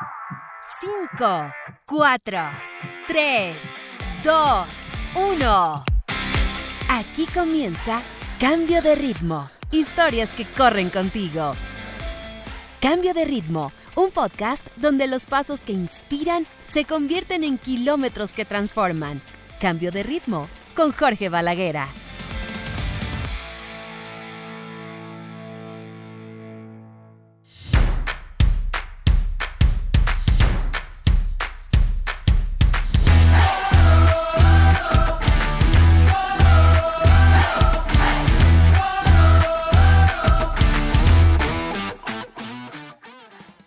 5, 4, 3, 2, 1. Aquí comienza Cambio de Ritmo. Historias que corren contigo. Cambio de Ritmo, un podcast donde los pasos que inspiran se convierten en kilómetros que transforman. Cambio de Ritmo con Jorge Balaguera.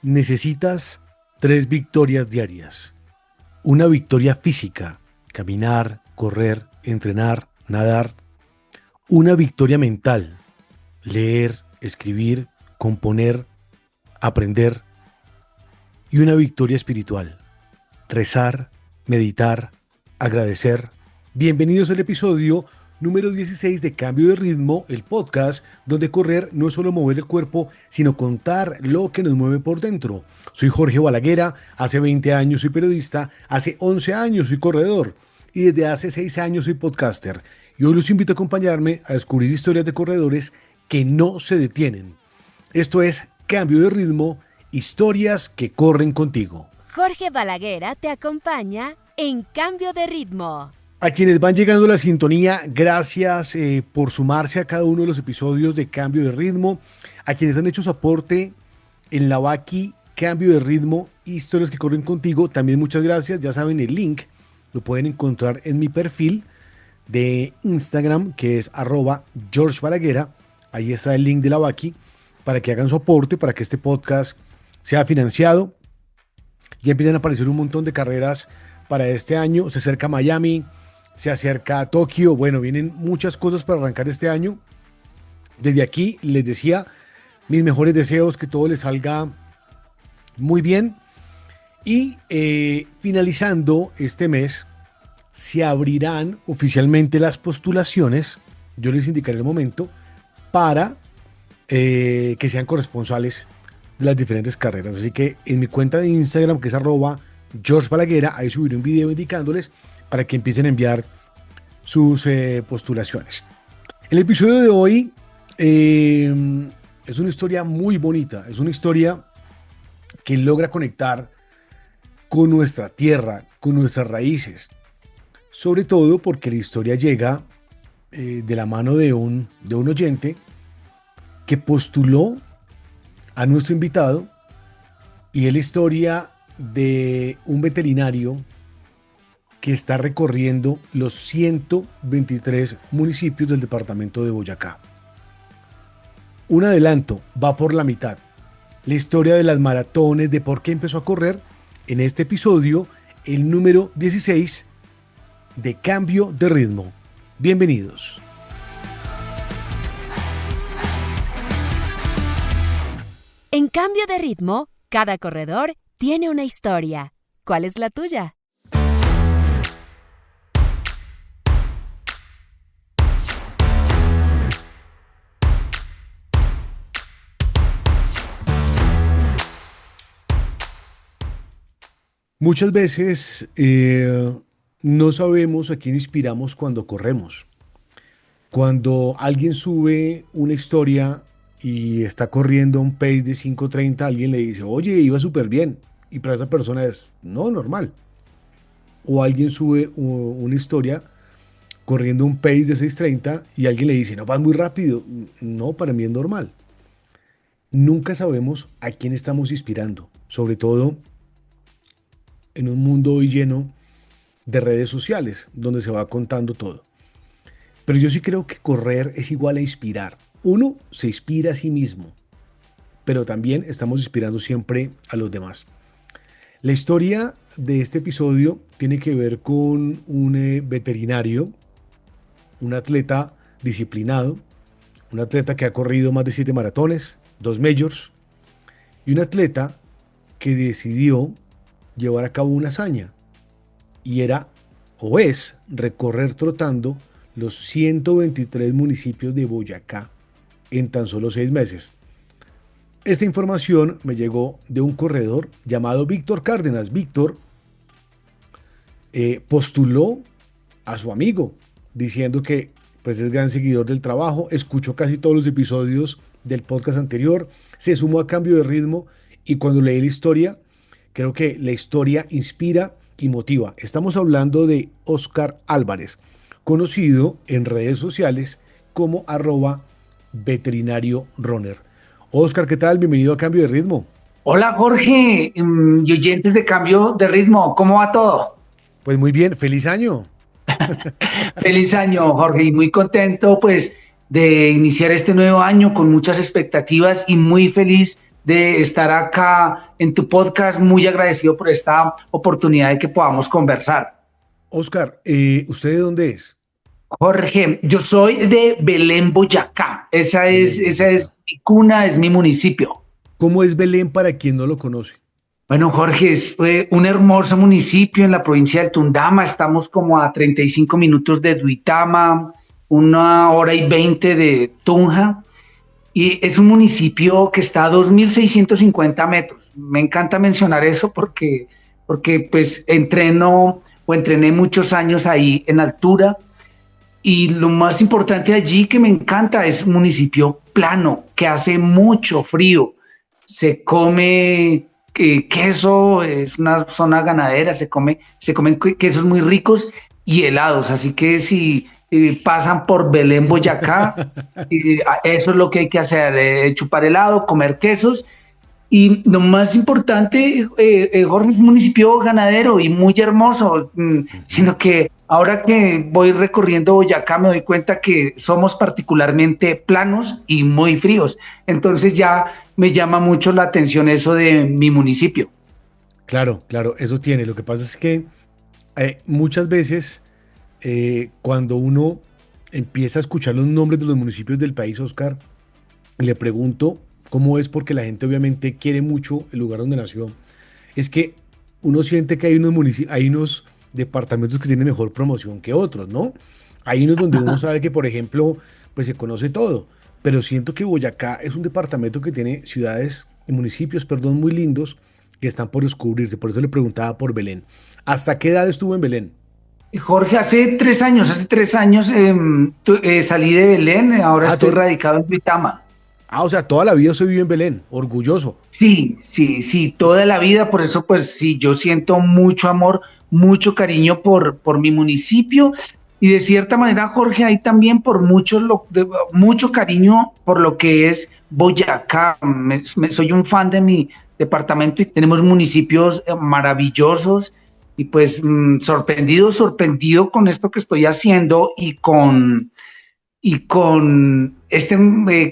Necesitas 3 victorias diarias. Una victoria física, caminar, correr, entrenar, nadar. Una victoria mental, leer, escribir, componer, aprender. Y una victoria espiritual, rezar, meditar, agradecer. Bienvenidos al episodio número 16 de Cambio de Ritmo, el podcast donde correr no es solo mover el cuerpo, sino contar lo que nos mueve por dentro. Soy Jorge Balaguera, hace 20 años soy periodista, hace 11 años soy corredor y desde hace 6 años soy podcaster. Y hoy los invito a acompañarme a descubrir historias de corredores que no se detienen. Esto es Cambio de Ritmo, historias que corren contigo. Jorge Balaguera te acompaña en Cambio de Ritmo. A quienes van llegando a la sintonía, gracias por sumarse a cada uno de los episodios de Cambio de Ritmo. A quienes han hecho su aporte en la Baki, Cambio de Ritmo, historias que corren contigo, también muchas gracias. Ya saben, el link lo pueden encontrar en mi perfil de Instagram, que es @GeorgeBalaguera. Ahí está el link de la Baki para que hagan su aporte, para que este podcast sea financiado. Ya empiezan a aparecer un montón de carreras para este año. Se acerca Miami, se acerca a Tokio. Bueno, vienen muchas cosas para arrancar este año. Desde aquí les decía mis mejores deseos, que todo les salga muy bien. Y finalizando este mes, se abrirán oficialmente las postulaciones. Yo les indicaré el momento para que sean corresponsales de las diferentes carreras. Así que en mi cuenta de Instagram, que es @GeorgeBalaguera, ahí subiré un video indicándoles para que empiecen a enviar sus postulaciones. El episodio de hoy es una historia muy bonita, es una historia que logra conectar con nuestra tierra, con nuestras raíces, sobre todo porque la historia llega de la mano de un oyente que postuló a nuestro invitado, y es la historia de un veterinario que está recorriendo los 123 municipios del departamento de Boyacá. Un adelanto, va por la mitad. La historia de las maratones, de por qué empezó a correr, en este episodio, el número 16 de Cambio de Ritmo. Bienvenidos. En Cambio de Ritmo, cada corredor tiene una historia. ¿Cuál es la tuya? Muchas veces no sabemos a quién inspiramos cuando corremos. Cuando alguien sube una historia y está corriendo a un pace de 5:30, alguien le dice, oye, iba súper bien. Y para esa persona es, no, normal. O alguien sube una historia corriendo a un pace de 6:30 y alguien le dice, no, vas muy rápido. No, para mí es normal. Nunca sabemos a quién estamos inspirando, sobre todo en un mundo hoy lleno de redes sociales, donde se va contando todo. Pero yo sí creo que correr es igual a inspirar. Uno se inspira a sí mismo, pero también estamos inspirando siempre a los demás. La historia de este episodio tiene que ver con un veterinario, un atleta disciplinado, un atleta que ha corrido más de 7 maratones, 2 majors, y un atleta que decidió llevar a cabo una hazaña, y era o es recorrer trotando los 123 municipios de Boyacá en tan solo 6 meses. Esta información me llegó de un corredor llamado Víctor Cárdenas. Víctor postuló a su amigo diciendo que pues es gran seguidor del trabajo, escuchó casi todos los episodios del podcast anterior, se sumó a Cambio de Ritmo y cuando leí la historia, creo que la historia inspira y motiva. Estamos hablando de Óscar Álvarez, conocido en redes sociales como @veterinario runner. Óscar, ¿qué tal? Bienvenido a Cambio de Ritmo. Hola Jorge, y oyentes de Cambio de Ritmo, ¿cómo va todo? Pues muy bien, feliz año. Feliz año, Jorge, y muy contento pues de iniciar este nuevo año con muchas expectativas y muy feliz de estar acá en tu podcast, muy agradecido por esta oportunidad de que podamos conversar. Óscar, ¿usted de dónde es? Jorge, yo soy de Belén, Boyacá, esa Belén, es Boyacá. mi cuna, es mi municipio. ¿Cómo es Belén para quien no lo conoce? Bueno, Jorge, es un hermoso municipio en la provincia del Tundama. Estamos como a 35 minutos de Duitama, 1 hora y 20 de Tunja. Y es un municipio que está a 2.650 metros. Me encanta mencionar eso porque pues entrené muchos años ahí en altura. Y lo más importante allí que me encanta es un municipio plano, que hace mucho frío. Se come queso, es una zona ganadera, se comen quesos muy ricos y helados. Así que si pasan por Belén, Boyacá, eso es lo que hay que hacer, chupar helado, comer quesos. Y lo más importante, Jorge, es un municipio ganadero y muy hermoso, sino que ahora que voy recorriendo Boyacá me doy cuenta que somos particularmente planos y muy fríos. Entonces ya me llama mucho la atención eso de mi municipio. Claro, claro, eso tiene. Lo que pasa es que muchas veces cuando uno empieza a escuchar los nombres de los municipios del país, Óscar, le pregunto cómo es porque la gente obviamente quiere mucho el lugar donde nació. Es que uno siente que hay unos departamentos que tienen mejor promoción que otros, ¿no? Hay unos donde uno sabe que, por ejemplo, pues se conoce todo, pero siento que Boyacá es un departamento que tiene ciudades y municipios, perdón, muy lindos que están por descubrirse. Por eso le preguntaba por Belén. ¿Hasta qué edad estuvo en Belén? Jorge, hace 3 años salí de Belén, ahora Ah, estoy radicado en Duitama. o sea, toda la vida se vivió en Belén, orgulloso. Sí, sí, sí, toda la vida, por eso pues sí, yo siento mucho amor, mucho cariño por mi municipio y de cierta manera, Jorge, hay también mucho cariño por lo que es Boyacá. Soy un fan de mi departamento y tenemos municipios maravillosos y pues sorprendido con esto que estoy haciendo y con Ujú.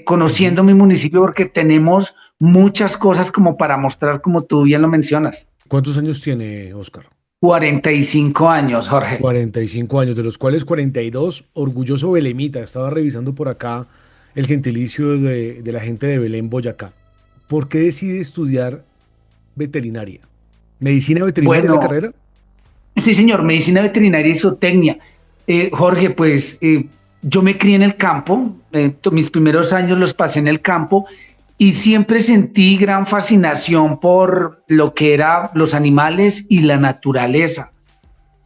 conociendo mi municipio porque tenemos muchas cosas como para mostrar, como tú bien lo mencionas. ¿Cuántos años tiene Óscar? 45 años, Jorge. 45 años, de los cuales 42, orgulloso belemita. Estaba revisando por acá el gentilicio de la gente de Belén, Boyacá. ¿Por qué decide estudiar veterinaria? ¿Medicina veterinaria la Bueno, carrera? sí, señor, medicina veterinaria y zootecnia. Jorge, pues yo me crié en el campo, mis primeros años los pasé en el campo y siempre sentí gran fascinación por lo que eran los animales y la naturaleza.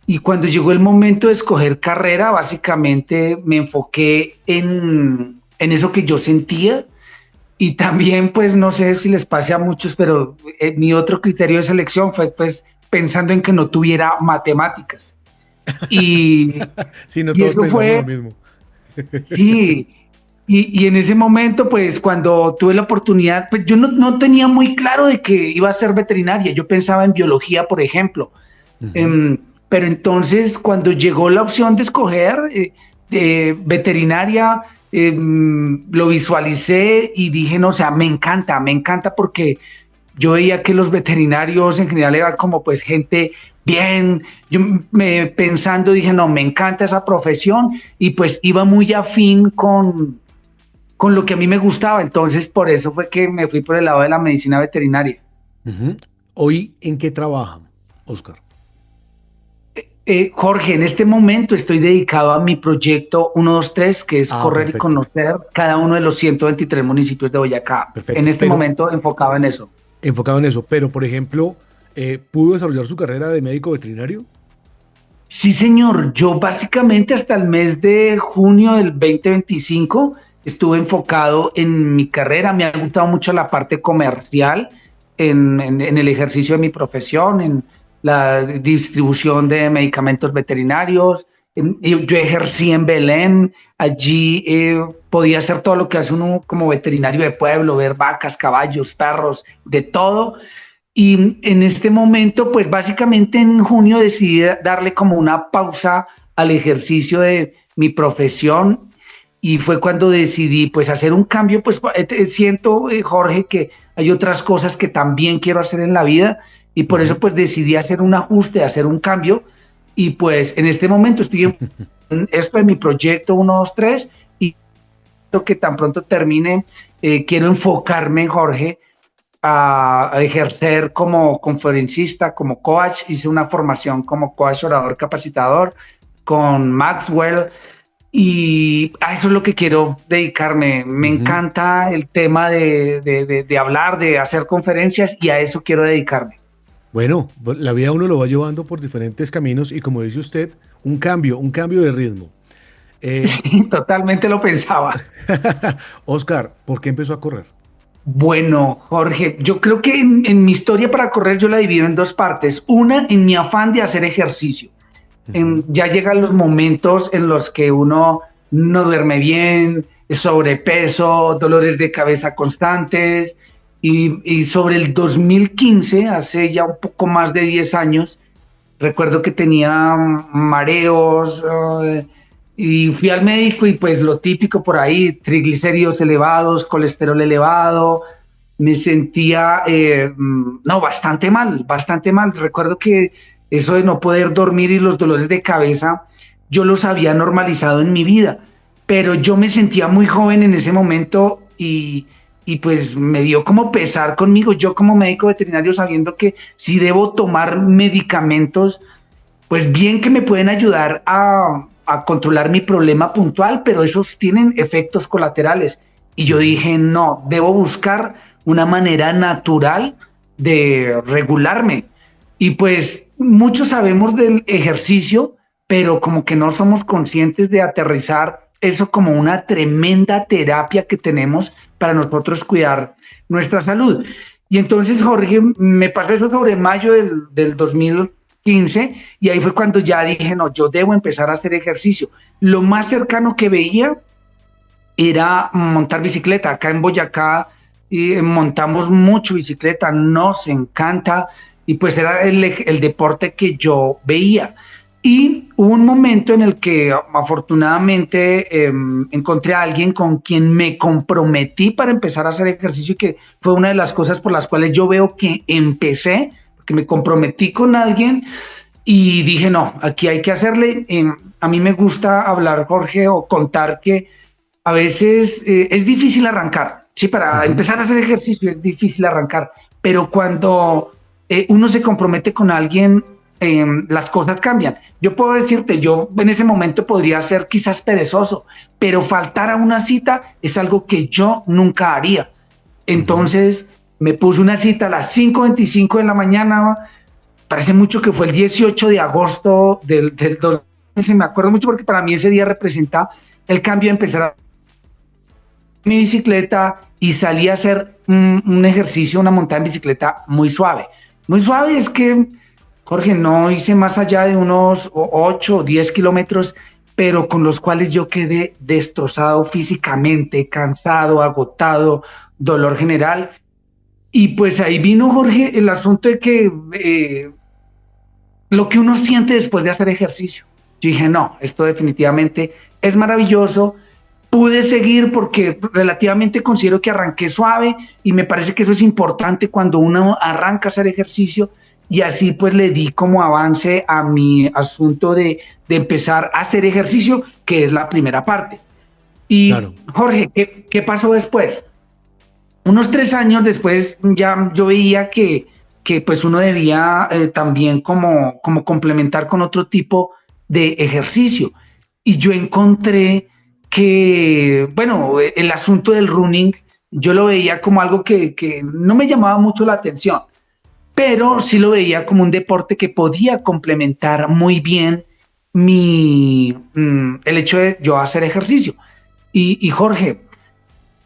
Y cuando llegó el momento de escoger carrera, básicamente me enfoqué en eso que yo sentía y también, pues no sé si les pase a muchos, pero mi otro criterio de selección fue pues pensando en que no tuviera matemáticas. Y, Sí, no y todos eso pensamos lo fue, mismo. sí, y en ese momento, pues cuando tuve la oportunidad, pues yo no tenía muy claro de que iba a ser veterinaria, yo pensaba en biología, por ejemplo. Ujú. Em, pero entonces, cuando llegó la opción de escoger de veterinaria, lo visualicé y dije, no, o sea, me encanta porque yo veía que los veterinarios en general eran como pues gente bien, pensando dije, no, me encanta esa profesión y pues iba muy afín con lo que a mí me gustaba, entonces por eso fue que me fui por el lado de la medicina veterinaria. Ujú. ¿Hoy en qué trabaja, Óscar? Jorge, en este momento estoy dedicado a mi proyecto 123, que es correr Perfecto. y conocer cada uno de los 123 municipios de Boyacá. Perfecto, En este momento enfocado en eso. enfocado en eso, pero por ejemplo, ¿pudo desarrollar su carrera de médico veterinario? Sí, señor. Yo básicamente hasta el mes de junio del 2025 estuve enfocado en mi carrera. Me ha gustado mucho la parte comercial en el ejercicio de mi profesión, en la distribución de medicamentos veterinarios. Yo ejercí en Belén. Allí podía hacer todo lo que hace uno como veterinario de pueblo, ver vacas, caballos, perros, de todo. Y en este momento, pues básicamente en junio decidí darle como una pausa al ejercicio de mi profesión y fue cuando decidí pues hacer un cambio, pues siento, Jorge, que hay otras cosas que también quiero hacer en la vida y por eso pues decidí hacer un ajuste, hacer un cambio y pues en este momento estoy en esto de mi proyecto 123 y que tan pronto termine, quiero enfocarme, Jorge, a ejercer como conferencista, como coach. Hice una formación como coach orador capacitador con Maxwell y a eso es lo que quiero dedicarme. Me encanta el tema de hablar, de hacer conferencias y a eso quiero dedicarme. Bueno, la vida uno lo va llevando por diferentes caminos y como dice usted, un cambio de ritmo. Totalmente lo pensaba. Oscar, ¿por qué empezó a correr? Bueno, Jorge, yo creo que en mi historia para correr yo la divido en dos partes. Una, en mi afán de hacer ejercicio. Ya llegan los momentos en los que uno no duerme bien, sobrepeso, dolores de cabeza constantes. Y sobre el 2015, hace ya un poco más de 10 años, recuerdo que tenía mareos y fui al médico y pues lo típico por ahí, triglicéridos elevados, colesterol elevado, me sentía bastante mal, bastante mal. Recuerdo que eso de no poder dormir y los dolores de cabeza, yo los había normalizado en mi vida, pero yo me sentía muy joven en ese momento y pues me dio como pesar conmigo, yo como médico veterinario sabiendo que si debo tomar medicamentos, pues bien que me pueden ayudar a controlar mi problema puntual, pero esos tienen efectos colaterales. Y yo dije, no, debo buscar una manera natural de regularme. Y pues muchos sabemos del ejercicio, pero como que no somos conscientes de aterrizar eso como una tremenda terapia que tenemos para nosotros cuidar nuestra salud. Y entonces, Jorge, me pasó eso sobre mayo del 2015 y ahí fue cuando ya dije, no, yo debo empezar a hacer ejercicio. Lo más cercano que veía era montar bicicleta. Acá en Boyacá montamos mucho bicicleta, nos encanta y pues era el deporte que yo veía. Y hubo un momento en el que afortunadamente encontré a alguien con quien me comprometí para empezar a hacer ejercicio y que fue una de las cosas por las cuales yo veo que empecé, porque me comprometí con alguien y dije, no, aquí hay que hacerle. A mí me gusta hablar, Jorge, o contar que a veces es difícil arrancar, ¿sí? Para empezar a hacer ejercicio es difícil arrancar, pero cuando uno se compromete con alguien, las cosas cambian. Yo puedo decirte, yo en ese momento podría ser quizás perezoso, pero faltar a una cita es algo que yo nunca haría. Entonces me puse una cita a las 5:25 de la mañana, parece mucho que fue el 18 de agosto del 2015, me acuerdo mucho porque para mí ese día representa el cambio de empezar a mi bicicleta y salí a hacer un ejercicio, una montada en bicicleta muy suave. Muy suave es que, Jorge, no hice más allá de unos 8 o 10 kilómetros, pero con los cuales yo quedé destrozado físicamente, cansado, agotado, dolor general. Y pues ahí vino, Jorge, el asunto de que lo que uno siente después de hacer ejercicio. Yo dije, no, esto definitivamente es maravilloso. Pude seguir porque relativamente considero que arranqué suave y me parece que eso es importante cuando uno arranca a hacer ejercicio y así pues le di como avance a mi asunto de empezar a hacer ejercicio, que es la primera parte. Y claro. Jorge, ¿qué pasó después? Unos 3 años después ya yo veía que que pues uno debía también como complementar con otro tipo de ejercicio. Y yo encontré que, bueno, el asunto del running, yo lo veía como algo que no me llamaba mucho la atención, pero sí lo veía como un deporte que podía complementar muy bien el hecho de yo hacer ejercicio. Y Jorge,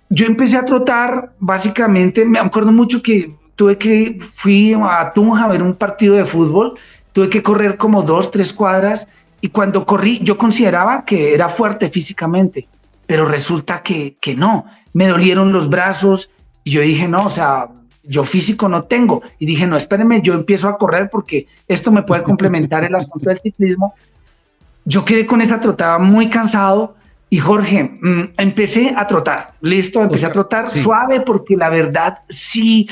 yo empecé a trotar, básicamente, me acuerdo mucho que fui a Tunja a ver un partido de fútbol, tuve que correr como 2, 3 cuadras, y cuando corrí yo consideraba que era fuerte físicamente, pero resulta que no, me dolieron los brazos, y yo dije, no, o sea, yo físico no tengo, y dije, no, espérenme, yo empiezo a correr porque esto me puede complementar el asunto del ciclismo. Yo quedé con esa trotada muy cansado y Jorge, empecé a trotar, listo, empecé a trotar suave porque la verdad sí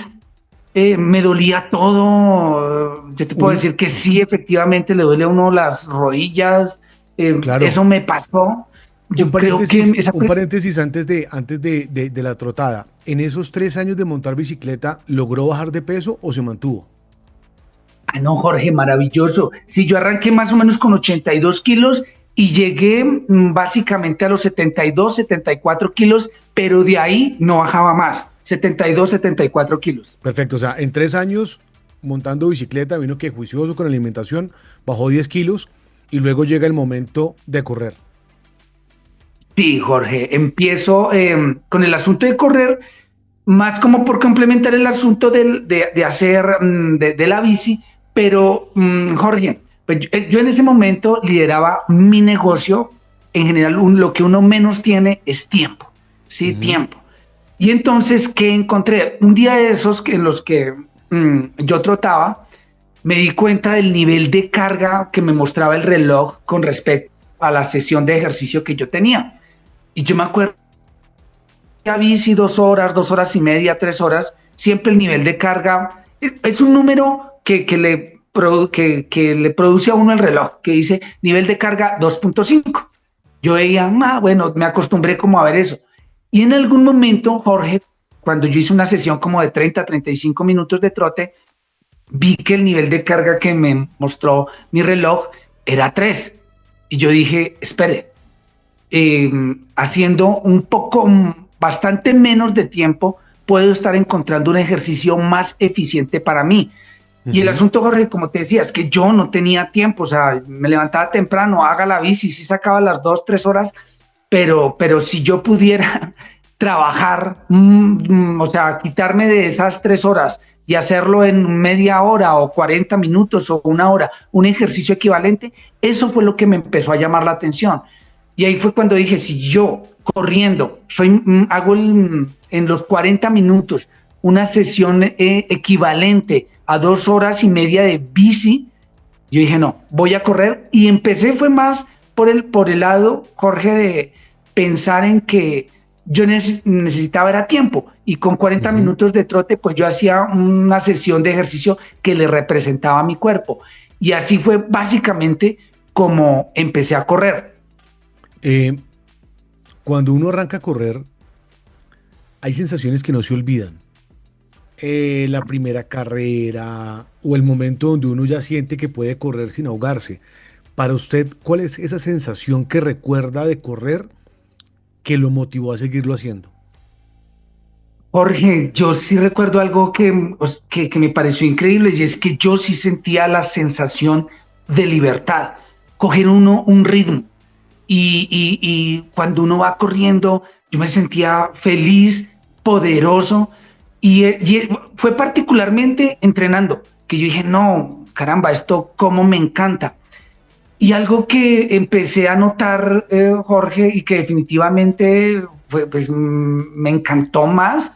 me dolía todo. Yo te puedo decir que sí, efectivamente le duele a uno las rodillas, claro. Eso me pasó. Un paréntesis antes de la trotada. ¿En esos 3 años de montar bicicleta logró bajar de peso o se mantuvo? Ah, no, Jorge, maravilloso. Sí, yo arranqué más o menos con 82 kilos y llegué básicamente a los 72, 74 kilos, pero de ahí no bajaba más. 72, 74 kilos. Perfecto, o sea, en 3 años montando bicicleta, vino que juicioso con la alimentación, bajó 10 kilos y luego llega el momento de correr. Sí, Jorge, empiezo con el asunto de correr, más como por complementar el asunto de hacer de la bici, pero Jorge, pues yo en ese momento lideraba mi negocio. En general, lo que uno menos tiene es tiempo, ¿sí? Tiempo. Y entonces, ¿qué encontré? Un día de esos en los que yo trotaba, me di cuenta del nivel de carga que me mostraba el reloj con respecto a la sesión de ejercicio que yo tenía. Y yo me acuerdo que a bici 2 horas, 2 horas y media, 3 horas, siempre el nivel de carga es un número que le produce a uno el reloj, que dice nivel de carga 2.5. Yo veía, bueno, me acostumbré como a ver eso. Y en algún momento, Jorge, cuando yo hice una sesión como de 30, 35 minutos de trote, vi que el nivel de carga que me mostró mi reloj era 3. Y yo dije, espere, haciendo bastante menos de tiempo, puedo estar encontrando un ejercicio más eficiente para mí. Y el asunto, Jorge, como te decía, es que yo no tenía tiempo, o sea, me levantaba temprano, haga la bici, sí sacaba las 2, 3 horas, pero si yo pudiera trabajar, o sea, quitarme de esas 3 horas y hacerlo en media hora o 40 minutos o 1 hora, un ejercicio equivalente, eso fue lo que me empezó a llamar la atención. Y ahí fue cuando dije, si yo corriendo hago en los 40 minutos una sesión equivalente a 2 horas y media de bici, yo dije, no, voy a correr. Y empecé, fue más por el lado, Jorge, de pensar en que yo necesitaba era tiempo. Y con 40 minutos de trote, pues yo hacía una sesión de ejercicio que le representaba a mi cuerpo. Y así fue básicamente como empecé a correr. Cuando uno arranca a correr, hay sensaciones que no se olvidan. La primera carrera o el momento donde uno ya siente que puede correr sin ahogarse. Para usted, ¿cuál es esa sensación que recuerda de correr que lo motivó a seguirlo haciendo? Jorge, yo sí recuerdo algo que me pareció increíble, y es que yo sí sentía la sensación de libertad, coger un ritmo. Y cuando uno va corriendo, yo me sentía feliz, poderoso, y fue particularmente entrenando, que yo dije, no, caramba, esto cómo me encanta. Y algo que empecé a notar, Jorge, y que definitivamente me encantó más,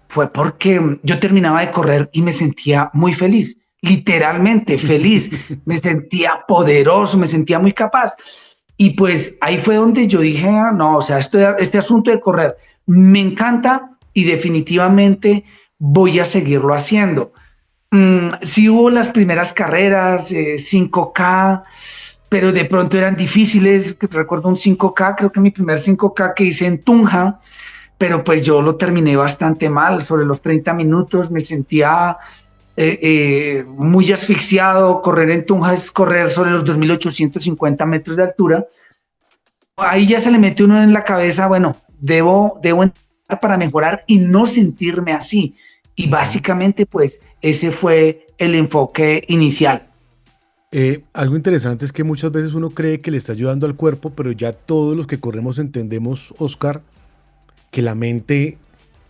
fue porque yo terminaba de correr y me sentía muy feliz, literalmente feliz, me sentía poderoso, me sentía muy capaz. Y pues ahí fue donde yo dije, no, o sea, este asunto de correr me encanta y definitivamente voy a seguirlo haciendo. Sí hubo las primeras carreras, 5K, pero de pronto eran difíciles. Recuerdo un 5K, creo que mi primer 5K que hice en Tunja, pero pues yo lo terminé bastante mal, sobre los 30 minutos me sentía muy asfixiado. Correr en Tunja es correr sobre los 2.850 metros de altura. Ahí ya se le mete uno en la cabeza, bueno, debo entrar para mejorar y no sentirme así. Y básicamente, pues, ese fue el enfoque inicial. Algo interesante es que muchas veces uno cree que le está ayudando al cuerpo, pero ya todos los que corremos entendemos, Oscar, que la mente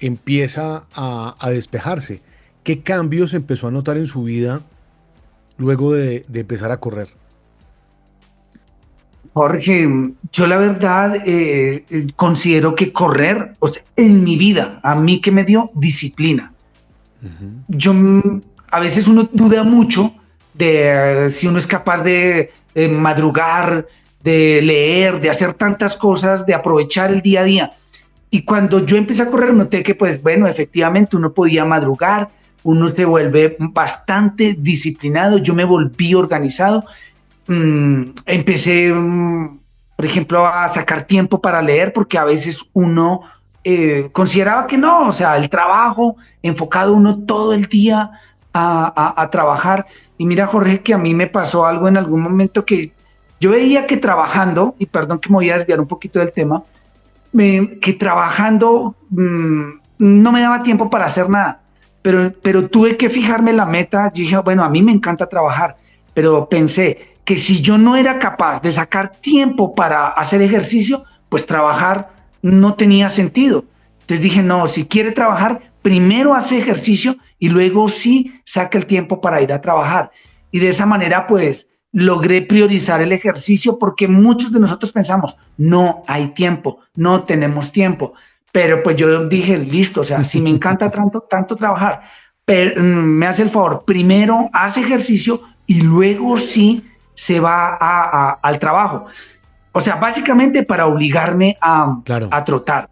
empieza a despejarse. ¿Qué cambios empezó a notar en su vida luego de empezar a correr? Jorge, yo la verdad considero que correr, o sea, en mi vida, a mí que me dio disciplina. Yo a veces uno duda mucho de si uno es capaz de madrugar, de leer, de hacer tantas cosas, de aprovechar el día a día. Y cuando yo empecé a correr noté que, pues bueno, efectivamente uno podía madrugar, uno se vuelve bastante disciplinado, yo me volví organizado. Empecé, por ejemplo, a sacar tiempo para leer, porque a veces uno consideraba que no, o sea, el trabajo, enfocado uno todo el día a trabajar. Y mira, Jorge, que a mí me pasó algo en algún momento que yo veía que trabajando, y perdón que me voy a desviar un poquito del tema, que trabajando no me daba tiempo para hacer nada, pero tuve que fijarme la meta. Yo dije, bueno, a mí me encanta trabajar, pero pensé que si yo no era capaz de sacar tiempo para hacer ejercicio, pues trabajar no tenía sentido. Entonces dije, no, si quiere trabajar, primero hace ejercicio y luego sí saca el tiempo para ir a trabajar. Y de esa manera, pues, logré priorizar el ejercicio, porque muchos de nosotros pensamos, no hay tiempo, no tenemos tiempo. Pero pues yo dije, listo, o sea, si me encanta tanto trabajar, pero, me hace el favor, primero hace ejercicio y luego sí se va al trabajo. O sea, básicamente para obligarme Claro, a trotar.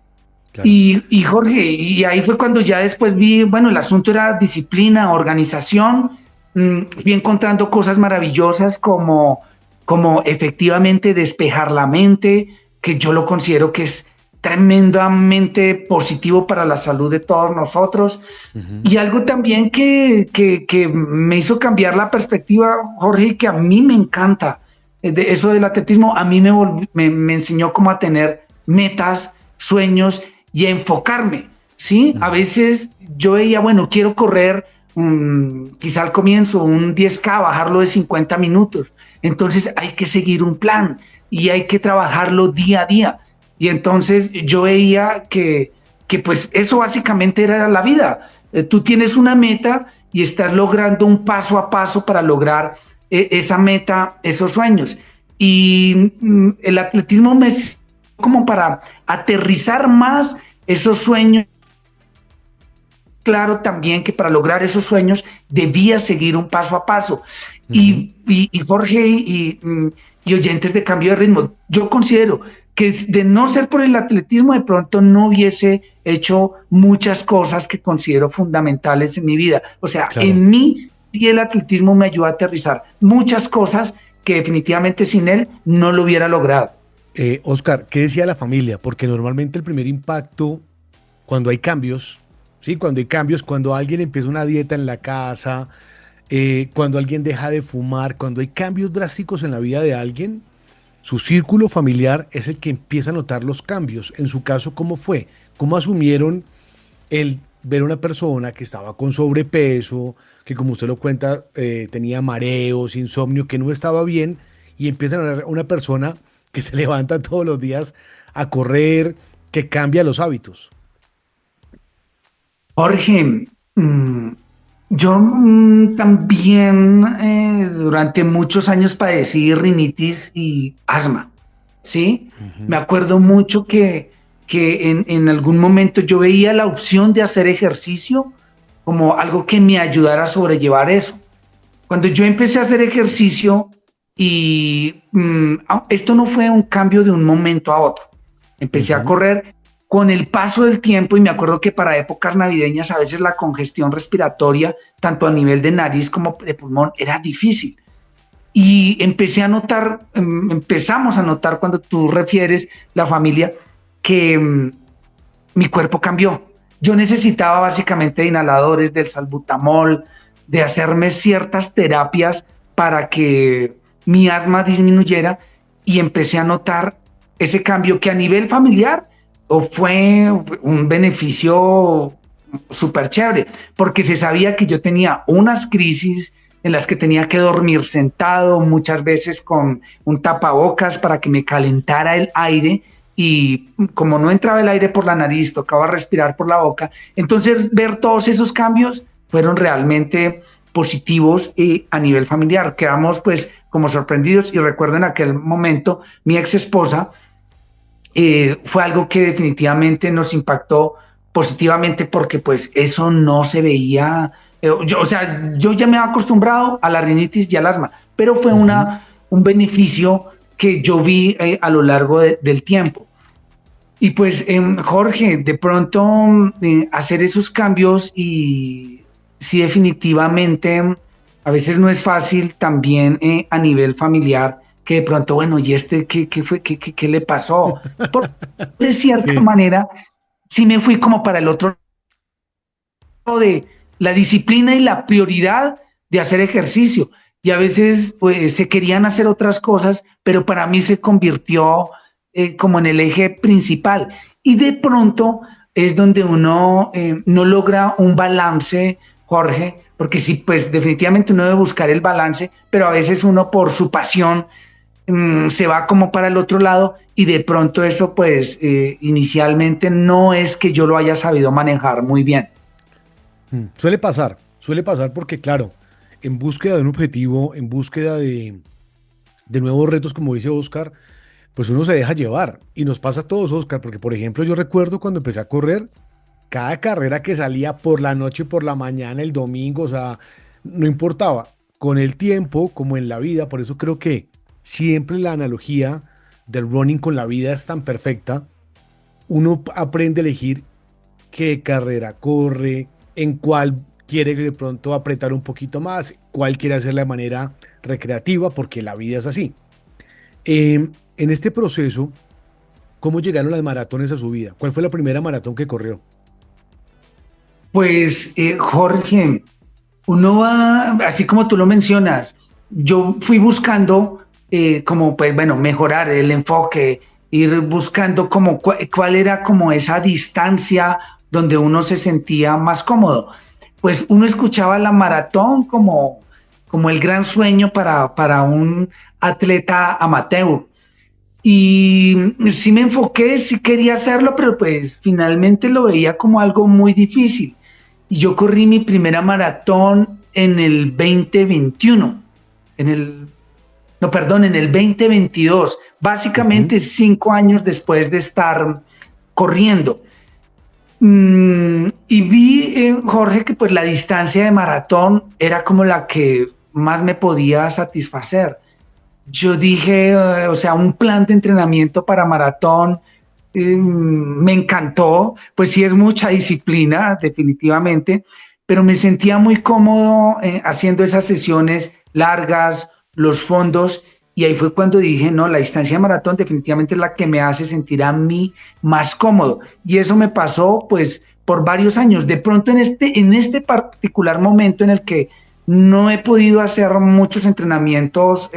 claro. Y Jorge, y ahí fue cuando ya después vi, bueno, el asunto era disciplina, organización. Fui encontrando cosas maravillosas como efectivamente despejar la mente, que yo lo considero que es tremendamente positivo para la salud de todos nosotros. Y algo también que me hizo cambiar la perspectiva, Jorge, que a mí me encanta, de eso del atletismo, a mí me enseñó cómo a tener metas, sueños y a enfocarme, ¿sí? A veces yo veía, bueno, quiero correr quizá al comienzo un 10K, bajarlo de 50 minutos. Entonces hay que seguir un plan y hay que trabajarlo día a día. Y entonces yo veía que pues eso básicamente era la vida. Tú tienes una meta y estás logrando un paso a paso para lograr esa meta, esos sueños. Y el atletismo me sirvió como para aterrizar más esos sueños. Claro también que para lograr esos sueños debía seguir un paso a paso. Y Jorge y oyentes de Cambio de Ritmo, yo considero que de no ser por el atletismo, de pronto no hubiese hecho muchas cosas que considero fundamentales en mi vida. O sea, Claro. en mí y el atletismo me ayudó a aterrizar muchas cosas que definitivamente sin él no lo hubiera logrado. Oscar, ¿qué decía la familia? Porque normalmente el primer impacto, cuando hay cambios, ¿sí? Cuando hay cambios, cuando alguien empieza una dieta en la casa, cuando alguien deja de fumar, cuando hay cambios drásticos en la vida de alguien, su círculo familiar es el que empieza a notar los cambios. En su caso, ¿cómo fue? ¿Cómo asumieron el ver una persona que estaba con sobrepeso, que como usted lo cuenta, tenía mareos, insomnio, que no estaba bien, y empiezan a ver una persona que se levanta todos los días a correr, que cambia los hábitos? Jorge, yo también durante muchos años padecí rinitis y asma, ¿sí? Me acuerdo mucho que en algún momento yo veía la opción de hacer ejercicio como algo que me ayudara a sobrellevar eso. Cuando yo empecé a hacer ejercicio y esto no fue un cambio de un momento a otro. Empecé a correr con el paso del tiempo y me acuerdo que para épocas navideñas a veces la congestión respiratoria, tanto a nivel de nariz como de pulmón, era difícil. Y empezamos a notar cuando tú refieres la familia que mi cuerpo cambió. Yo necesitaba básicamente inhaladores del salbutamol, de hacerme ciertas terapias para que mi asma disminuyera y empecé a notar ese cambio que a nivel familiar fue un beneficio súper chévere, porque se sabía que yo tenía unas crisis en las que tenía que dormir sentado, muchas veces con un tapabocas para que me calentara el aire, y como no entraba el aire por la nariz, tocaba respirar por la boca. Entonces ver todos esos cambios fueron realmente positivos a nivel familiar. Quedamos pues como sorprendidos, y recuerdo en aquel momento mi ex esposa fue algo que definitivamente nos impactó positivamente, porque pues eso no se veía. Yo ya me había acostumbrado a la rinitis y al asma, pero fue un beneficio que yo vi a lo largo del tiempo. Y pues, Jorge, de pronto hacer esos cambios, y sí, definitivamente, a veces no es fácil también a nivel familiar, que de pronto, bueno, ¿y qué fue? ¿Qué le pasó? De cierta Sí. manera, sí me fui como para el otro lado de la disciplina y la prioridad de hacer ejercicio. Y a veces pues, se querían hacer otras cosas, pero para mí se convirtió como en el eje principal. Y de pronto es donde uno no logra un balance, Jorge, porque sí, pues definitivamente uno debe buscar el balance, pero a veces uno por su pasión se va como para el otro lado, y de pronto eso pues inicialmente no es que yo lo haya sabido manejar muy bien. Suele pasar porque, claro, en búsqueda de un objetivo, en búsqueda de nuevos retos, como dice Oscar, pues uno se deja llevar. Y nos pasa a todos, Oscar, porque, por ejemplo, yo recuerdo cuando empecé a correr, cada carrera que salía por la noche, por la mañana, el domingo, o sea, no importaba. Con el tiempo, como en la vida, por eso creo que siempre la analogía del running con la vida es tan perfecta. Uno aprende a elegir qué carrera corre, en cuál quiere de pronto apretar un poquito más, cuál quiere hacerla de manera recreativa, porque la vida es así. En este proceso, ¿cómo llegaron las maratones a su vida? ¿Cuál fue la primera maratón que corrió? Pues Jorge, uno va, así como tú lo mencionas, yo fui buscando como, pues bueno, mejorar el enfoque, ir buscando como cuál era como esa distancia donde uno se sentía más cómodo. Pues uno escuchaba la maratón como el gran sueño para un atleta amateur. Y sí me enfoqué, sí quería hacerlo, pero pues finalmente lo veía como algo muy difícil. Y yo corrí mi primera maratón en el 2021, en el, no, perdón, en el 2022, Ujú. básicamente 5 años después de estar corriendo. Y vi, Jorge, que pues la distancia de maratón era como la que más me podía satisfacer. Yo dije, o sea, un plan de entrenamiento para maratón me encantó, pues sí es mucha disciplina, definitivamente, pero me sentía muy cómodo haciendo esas sesiones largas, los fondos, y ahí fue cuando dije, no, la distancia de maratón definitivamente es la que me hace sentir a mí más cómodo. Y eso me pasó pues por varios años. De pronto en este particular momento en el que no he podido hacer muchos entrenamientos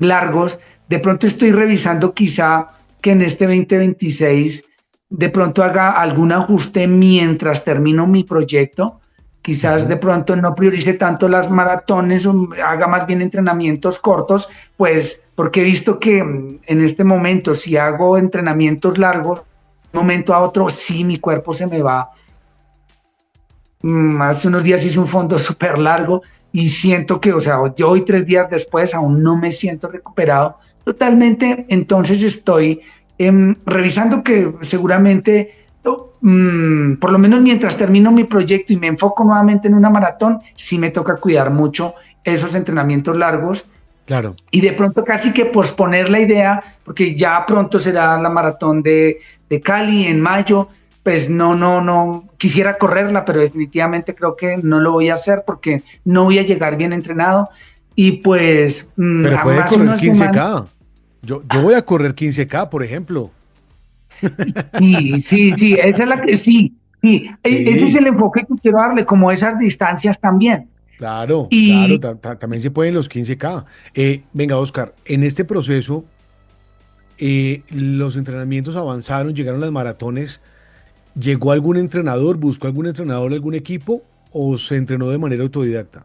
largos, de pronto estoy revisando quizá que en este 2026 de pronto haga algún ajuste mientras termino mi proyecto. Quizás de Ujú. pronto no priorice tanto las maratones, o haga más bien entrenamientos cortos, pues porque he visto que en este momento si hago entrenamientos largos, de un momento a otro sí mi cuerpo se me va. Hace unos días hice un fondo súper largo y siento que, o sea, yo hoy 3 días después aún no me siento recuperado totalmente. Entonces estoy revisando que seguramente, por lo menos mientras termino mi proyecto y me enfoco nuevamente en una maratón, sí me toca cuidar mucho esos entrenamientos largos, Claro. y de pronto casi que posponer la idea, porque ya pronto será la maratón de Cali en mayo. Pues no, quisiera correrla, pero definitivamente creo que no lo voy a hacer porque no voy a llegar bien entrenado. Y pues Pero puede hace correr unas semanas, 15K. Yo voy a correr 15K, por ejemplo. sí, esa es la que sí, ese es Sí, el enfoque que quiero darle, como esas distancias también. Claro, claro, Y también se pueden los 15K. Venga, Oscar, en este proceso, los entrenamientos avanzaron, llegaron las maratones. ¿Llegó algún entrenador, buscó algún entrenador, algún equipo o se entrenó de manera autodidacta?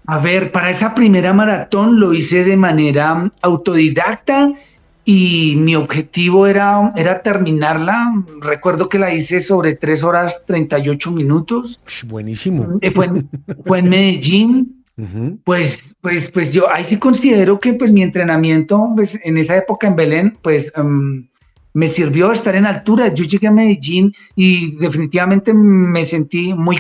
a ver, para esa primera maratón lo hice de manera autodidacta y mi objetivo era terminarla. Recuerdo que la hice sobre 3 horas 38 minutos. Ush, buenísimo. Fue en Medellín. Ujú, Pues yo ahí sí considero que pues mi entrenamiento pues, en esa época en Belén pues me sirvió estar en altura. Yo llegué a Medellín y definitivamente me sentí muy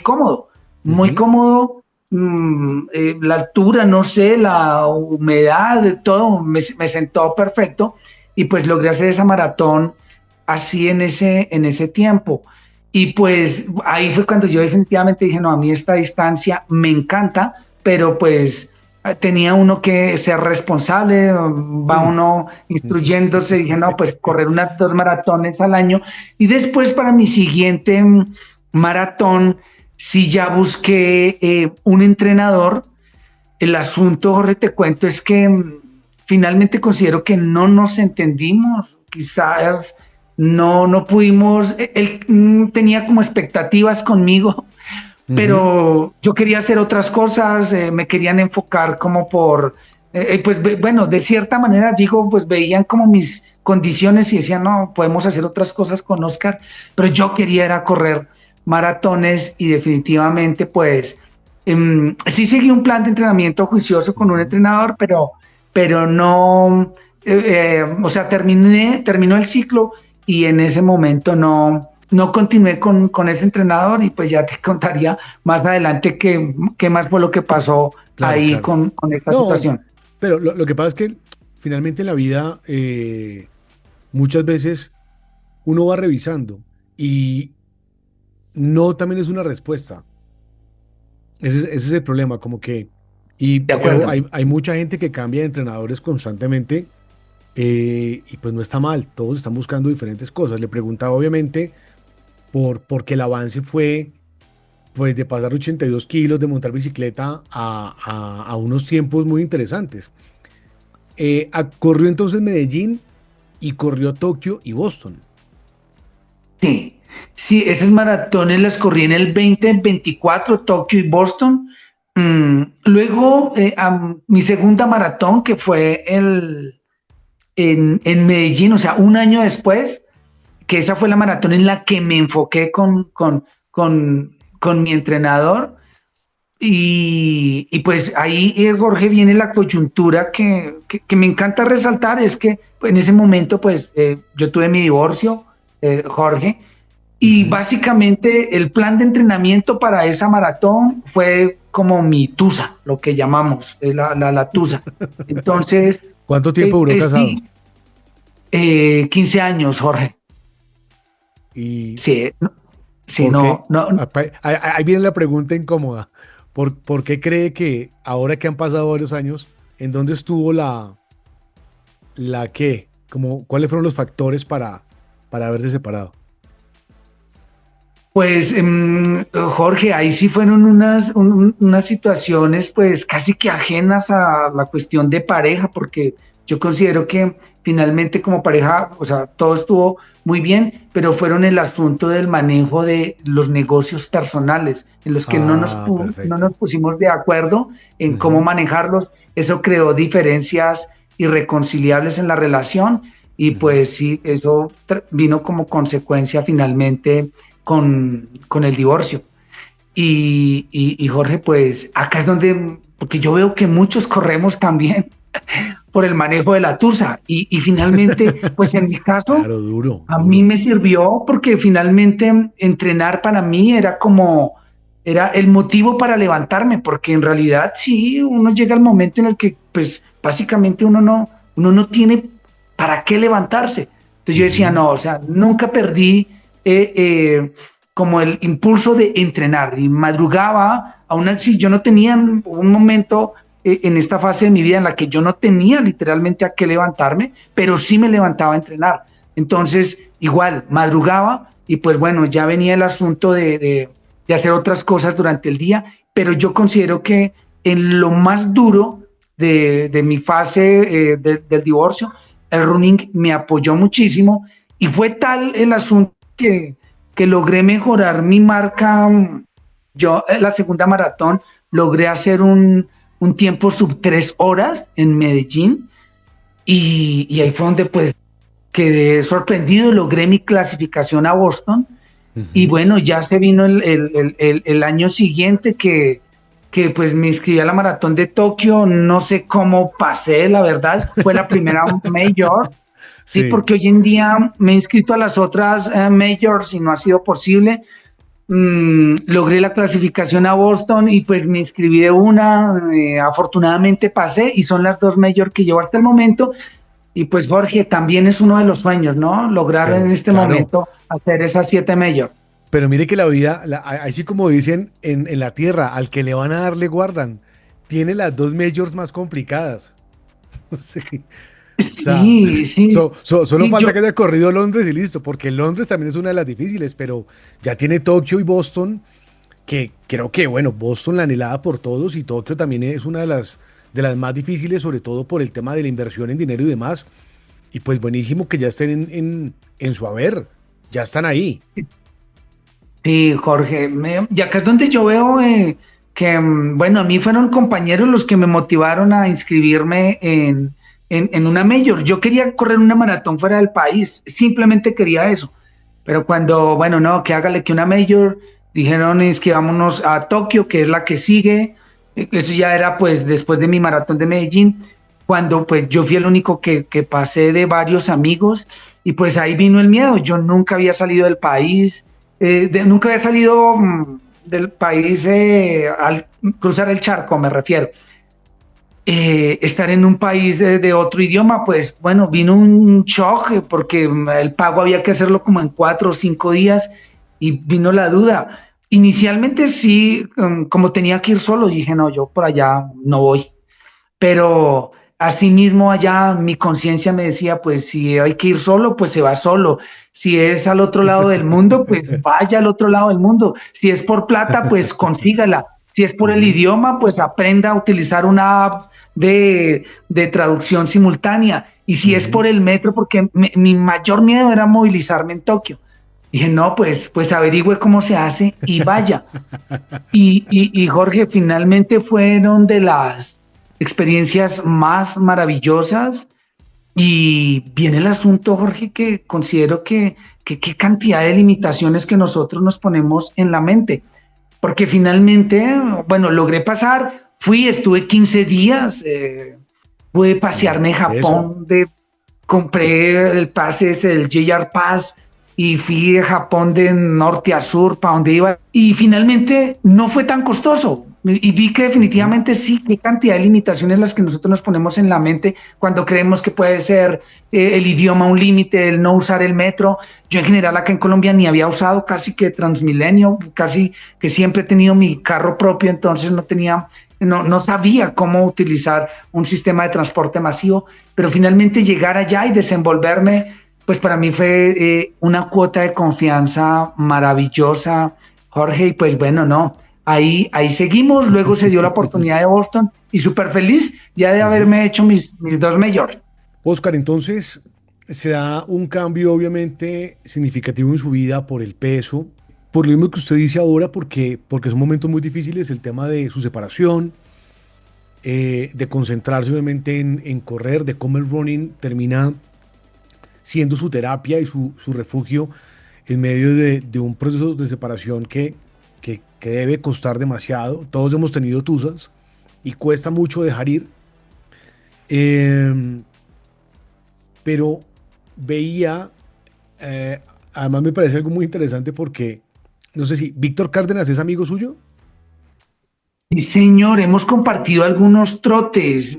ujú. cómodo. La altura, no sé, la humedad, de todo me sentó perfecto y pues logré hacer esa maratón así en ese tiempo. Y pues ahí fue cuando yo definitivamente dije, no, a mí esta distancia me encanta, pero pues tenía uno que ser responsable, va Mm, uno ujú, instruyéndose, dije, no, pues correr unas 2 maratones al año. Y después para mi siguiente maratón, sí ya busqué un entrenador. El asunto, Jorge, te cuento, es que finalmente considero que no nos entendimos, quizás no pudimos, él tenía como expectativas conmigo, ujú. pero yo quería hacer otras cosas, me querían enfocar como pues bueno, de cierta manera digo, pues veían como mis condiciones y decían, no, podemos hacer otras cosas con Oscar, pero yo quería era correr maratones y definitivamente pues sí seguí un plan de entrenamiento juicioso con un Ujú. entrenador, pero no, o sea, terminó el ciclo y en ese momento no continué con ese entrenador y pues ya te contaría más adelante qué más fue lo que pasó Claro, ahí claro. con esta No, situación. pero lo que pasa es que finalmente en la vida muchas veces uno va revisando y no también es una respuesta. Ese es el problema, como que, y De acuerdo. hay mucha gente que cambia de entrenadores constantemente y pues no está mal, todos están buscando diferentes cosas. Le preguntaba obviamente porque el avance fue pues de pasar 82 kilos, de montar bicicleta a unos tiempos muy interesantes. Corrió entonces Medellín y corrió Tokio y Boston. Sí, sí, esas maratones las corrí en el 2024, Tokio y Boston. Luego, mi segunda maratón, que fue en Medellín, o sea, un año después, que esa fue la maratón en la que me enfoqué con mi entrenador. Y pues ahí, Jorge, viene la coyuntura que me encanta resaltar, es que pues, en ese momento, pues yo tuve mi divorcio, Jorge, y Ujú. básicamente el plan de entrenamiento para esa maratón fue como mi tusa, lo que llamamos, la tusa. Entonces, ¿Cuánto tiempo duró casado? sí, 15 años, Jorge. ¿Y Sí, sí, por qué? no. Ahí viene la pregunta incómoda. ¿Por qué cree que ahora que han pasado varios años, en dónde estuvo la qué? Como, ¿cuáles fueron los factores para haberse separado? Pues, Jorge, ahí sí fueron unas situaciones pues casi que ajenas a la cuestión de pareja, porque yo considero que finalmente como pareja, o sea, todo estuvo muy bien, pero fueron el asunto del manejo de los negocios personales, en los que Ah, no perfecto. nos pusimos de acuerdo en cómo Ujú, manejarlos. Eso creó diferencias irreconciliables en la relación y ujú. pues sí, eso vino como consecuencia finalmente con el divorcio. Y Jorge, pues acá es donde, porque yo veo que muchos corremos también por el manejo de la tusa. Y finalmente, pues en mi caso, Claro, duro, a mí duro. me sirvió porque finalmente entrenar para mí era el motivo para levantarme, porque en realidad sí, uno llega al momento en el que pues básicamente uno no tiene para qué levantarse. Entonces yo decía, Ujú. no, o sea, nunca perdí como el impulso de entrenar y madrugaba, aún así yo no tenía un momento en esta fase de mi vida en la que yo no tenía literalmente a qué levantarme, pero sí me levantaba a entrenar. Entonces, igual, madrugaba y pues bueno, ya venía el asunto de hacer otras cosas durante el día, pero yo considero que en lo más duro de mi fase del divorcio, el running me apoyó muchísimo y fue tal el asunto que logré mejorar mi marca. Yo en la segunda maratón logré hacer un tiempo sub 3 horas en Medellín y ahí fue donde pues quedé sorprendido, logré mi clasificación a Boston. Y bueno, ya se vino el año siguiente que pues me inscribí a la maratón de Tokio, no sé cómo pasé, la verdad, fue la primera major, sí, porque hoy en día me he inscrito a las otras majors y no ha sido posible. Logré la clasificación a Boston y pues me inscribí de una, afortunadamente pasé y son las 2 majors que llevo hasta el momento. Y pues Jorge, también es uno de los sueños, ¿no? Lograr en este momento hacer esas 7 majors. Pero mire que la vida, así como dicen en la tierra, al que le van a dar le guardan. Tiene las 2 majors más complicadas. Sí. O sea, Sí. solo Sí, falta que haya corrido Londres y listo, porque Londres también es una de las difíciles, pero ya tiene Tokio y Boston, que creo que, bueno, Boston la anhelada por todos y Tokio también es una de las más difíciles, sobre todo por el tema de la inversión en dinero y demás. Y pues buenísimo que ya estén en su haber, ya están ahí. Sí, Jorge, y acá es donde yo veo que, bueno, a mí fueron compañeros los que me motivaron a inscribirme en una major. Yo quería correr una maratón fuera del país, simplemente quería eso. Pero cuando, bueno, no, que hágale que una major, dijeron es que vámonos a Tokio, que es la que sigue. Eso ya era pues después de mi maratón de Medellín, cuando pues yo fui el único que pasé de varios amigos y pues ahí vino el miedo. Yo nunca había salido del país, nunca había salido del país al cruzar el charco, me refiero. Estar en un país de otro idioma, pues bueno, vino un shock porque el pago había que hacerlo como en 4 o 5 días y vino la duda. Inicialmente sí, como tenía que ir solo, dije, no, yo por allá no voy. Pero asimismo allá mi conciencia me decía, pues si hay que ir solo, pues se va solo. Si es al otro lado del mundo, pues vaya al otro lado del mundo. Si es por plata, pues consígala. Si es por el idioma, pues aprenda a utilizar una app de traducción simultánea. Y si es por el metro, porque mi mayor miedo era movilizarme en Tokio. Dije, no, pues averigüe cómo se hace y vaya. Y Jorge, finalmente fueron de las experiencias más maravillosas. Y viene el asunto, Jorge, que considero que qué cantidad de limitaciones que nosotros nos ponemos en la mente. Porque finalmente, bueno, logré pasar, estuve 15 días, pude pasearme en Japón, compré el pase, el JR Pass, y fui de Japón de norte a sur, para donde iba, y finalmente no fue tan costoso. Y vi que definitivamente sí, qué cantidad de limitaciones las que nosotros nos ponemos en la mente cuando creemos que puede ser el idioma un límite, el no usar el metro. Yo en general acá en Colombia ni había usado casi que Transmilenio, casi que siempre he tenido mi carro propio, entonces no sabía cómo utilizar un sistema de transporte masivo, pero finalmente llegar allá y desenvolverme, pues para mí fue una cuota de confianza maravillosa, Jorge, y pues bueno, no. Ahí seguimos, luego se dio la oportunidad de Boston y súper feliz ya de haberme hecho mis 2 majors. Oscar, entonces se da un cambio obviamente significativo en su vida por el peso, por lo mismo que usted dice ahora, porque son momentos muy difíciles, el tema de su separación, de concentrarse obviamente en correr, de cómo el running termina siendo su terapia y su refugio en medio de un proceso de separación que debe costar demasiado. Todos hemos tenido tusas y cuesta mucho dejar ir. Pero veía, además me parece algo muy interesante porque, no sé si Víctor Cárdenas es amigo suyo. Sí, señor, hemos compartido algunos trotes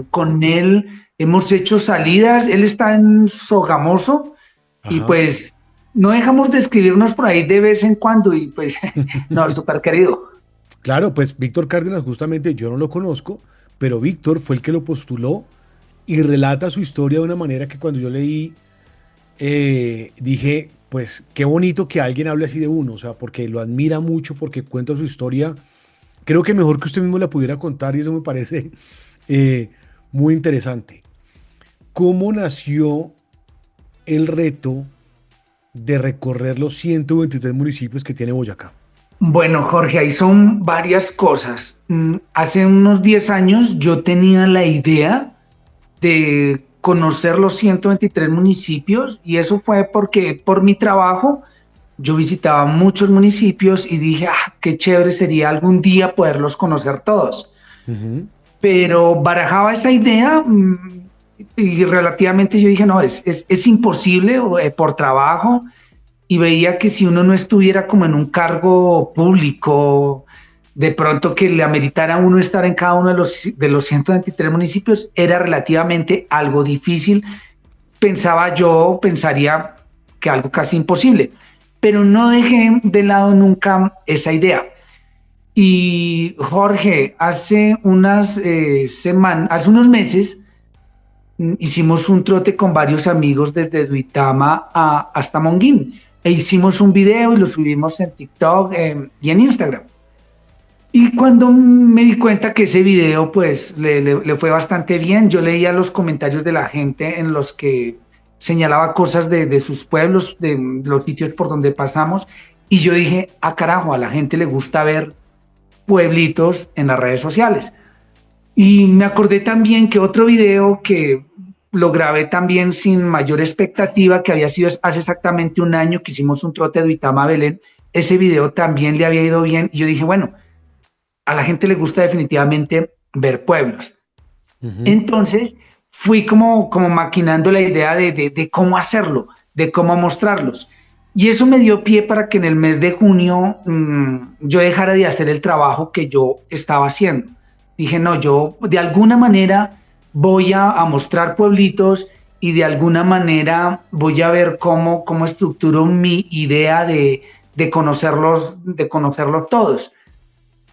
con él, hemos hecho salidas, él está en Sogamoso. Ajá. Y pues no dejamos de escribirnos por ahí de vez en cuando y pues no, súper querido. Claro, pues Víctor Cárdenas justamente yo no lo conozco, pero Víctor fue el que lo postuló y relata su historia de una manera que cuando yo leí dije, pues qué bonito que alguien hable así de uno, o sea, porque lo admira mucho, porque cuenta su historia creo que mejor que usted mismo la pudiera contar y eso me parece eh, muy interesante. ¿Cómo nació el reto de recorrer los 123 municipios que tiene Boyacá? Bueno, Jorge, ahí son varias cosas. Hace unos 10 años yo tenía la idea de conocer los 123 municipios y eso fue porque por mi trabajo yo visitaba muchos municipios y dije, qué chévere sería algún día poderlos conocer todos. Ujú. Pero barajaba esa idea y relativamente yo dije, no, es imposible por trabajo y veía que si uno no estuviera como en un cargo público, de pronto que le ameritara a uno estar en cada uno de los 123 municipios, era relativamente algo difícil. Pensaría que algo casi imposible, pero no dejé de lado nunca esa idea. Y Jorge, hace unas semanas, hace unos meses, hicimos un trote con varios amigos desde Duitama hasta Monguín. E hicimos un video y lo subimos en TikTok y en Instagram. Y cuando me di cuenta que ese video pues le fue bastante bien, yo leía los comentarios de la gente en los que señalaba cosas de sus pueblos, de los sitios por donde pasamos, y yo dije, carajo, a la gente le gusta ver pueblitos en las redes sociales. Y me acordé también que otro video que lo grabé también sin mayor expectativa, que había sido hace exactamente un año que hicimos un trote de Duitama a Belén, ese video también le había ido bien, y yo dije, bueno, a la gente le gusta definitivamente ver pueblos. Ujú. Entonces fui como maquinando la idea de cómo hacerlo, de cómo mostrarlos. Y eso me dio pie para que en el mes de junio yo dejara de hacer el trabajo que yo estaba haciendo. Dije, no, yo de alguna manera voy a mostrar pueblitos y de alguna manera voy a ver cómo estructuro mi idea de conocerlos todos.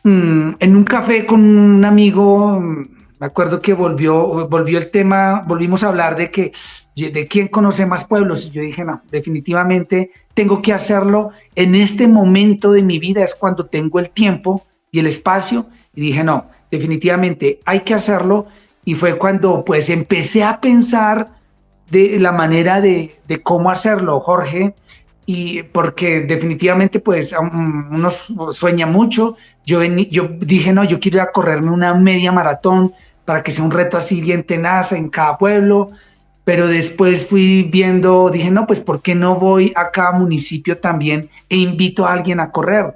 En un café con un amigo, me acuerdo que volvió el tema, volvimos a hablar de quién conoce más pueblos, y yo dije, no, definitivamente tengo que hacerlo en este momento de mi vida, es cuando tengo el tiempo y el espacio, y dije, no, definitivamente hay que hacerlo, y fue cuando pues empecé a pensar de la manera de cómo hacerlo, Jorge, y porque definitivamente pues uno sueña mucho. Yo dije, no, yo quiero ir a correrme una media maratón para que sea un reto así bien tenaz en cada pueblo, pero después fui viendo, dije, no, pues ¿por qué no voy a cada municipio también e invito a alguien a correr?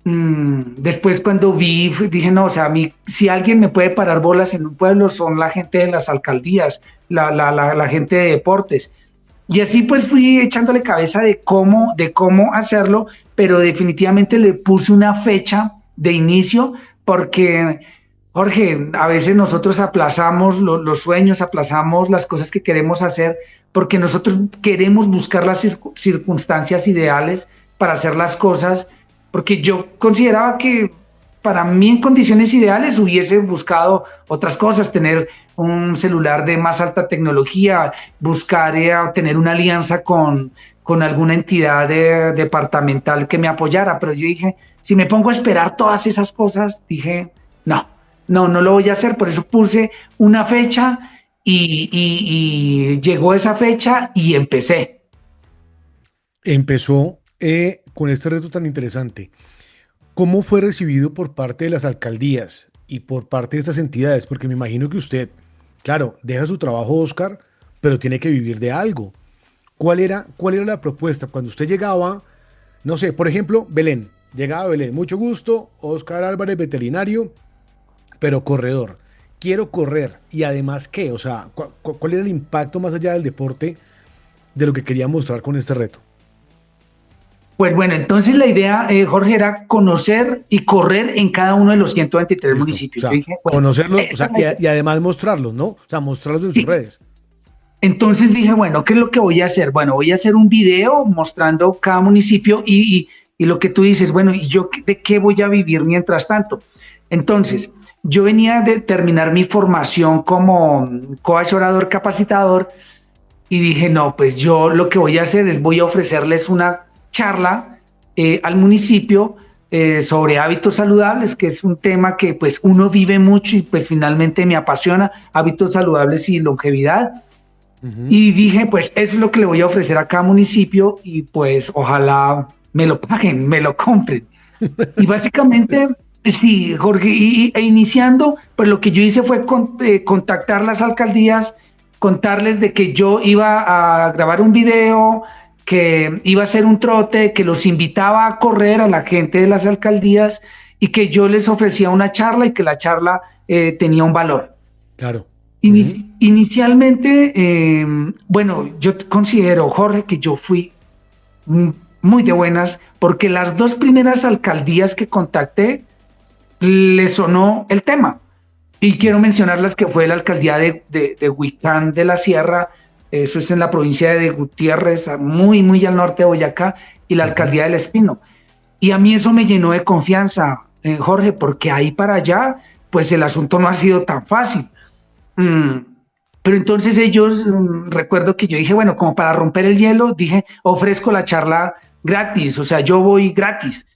Después cuando dije, no, o sea, si alguien me puede parar bolas en un pueblo son la gente de las alcaldías, la gente de deportes. Y así pues fui echándole cabeza de cómo hacerlo, pero definitivamente le puse una fecha de inicio porque, Jorge, a veces nosotros aplazamos los sueños, aplazamos las cosas que queremos hacer porque nosotros queremos buscar las circunstancias ideales para hacer las cosas, porque yo consideraba que para mí en condiciones ideales hubiese buscado otras cosas, tener un celular de más alta tecnología, buscar tener una alianza con alguna entidad departamental que me apoyara, pero yo dije, si me pongo a esperar todas esas cosas, dije, no lo voy a hacer, por eso puse una fecha y llegó esa fecha y empecé. Empezó con este reto tan interesante. ¿Cómo fue recibido por parte de las alcaldías y por parte de estas entidades? Porque me imagino que usted, claro, deja su trabajo, Oscar, pero tiene que vivir de algo. ¿Cuál era la propuesta? Cuando usted llegaba, no sé, por ejemplo, Belén, llegaba a Belén, mucho gusto, Oscar Álvarez, veterinario, pero corredor. Quiero correr. Y además, ¿qué? O sea, ¿cuál era el impacto más allá del deporte de lo que quería mostrar con este reto? Pues bueno, entonces la idea, Jorge, era conocer y correr en cada uno de los 123 Listo. municipios. O sea, Yo dije, bueno, conocerlos, o sea, y además mostrarlos, ¿no? O sea, mostrarlos en sus redes. entonces dije, bueno, ¿qué es lo que voy a hacer? Bueno, voy a hacer un video mostrando cada municipio y lo que tú dices, bueno, ¿y yo de qué voy a vivir mientras tanto? Entonces, yo venía de terminar mi formación como coach orador capacitador y dije, no, pues yo lo que voy a hacer es voy a ofrecerles una charla al municipio sobre hábitos saludables, que es un tema que pues uno vive mucho y pues finalmente me apasiona, hábitos saludables y longevidad. Y dije, pues eso es lo que le voy a ofrecer a cada municipio y pues ojalá me lo paguen, me lo compren. Y básicamente, sí, Jorge, e iniciando, pues lo que yo hice fue contactar las alcaldías, contarles de que yo iba a grabar un video, que iba a hacer un trote, que los invitaba a correr a la gente de las alcaldías y que yo les ofrecía una charla y que la charla tenía un valor. Claro. Inicialmente, bueno, yo considero, Jorge, que yo fui muy de buenas, porque las 2 primeras alcaldías que contacté les sonó el tema. Y quiero mencionarlas, que fue la alcaldía de Huicán de la Sierra, eso es en la provincia de Gutiérrez, muy, muy al norte de Boyacá, y la alcaldía del Espino. Y a mí eso me llenó de confianza, Jorge, porque ahí para allá, pues el asunto no ha sido tan fácil. Pero entonces ellos, recuerdo que yo dije, bueno, como para romper el hielo, dije, ofrezco la charla gratis, o sea, yo voy gratis.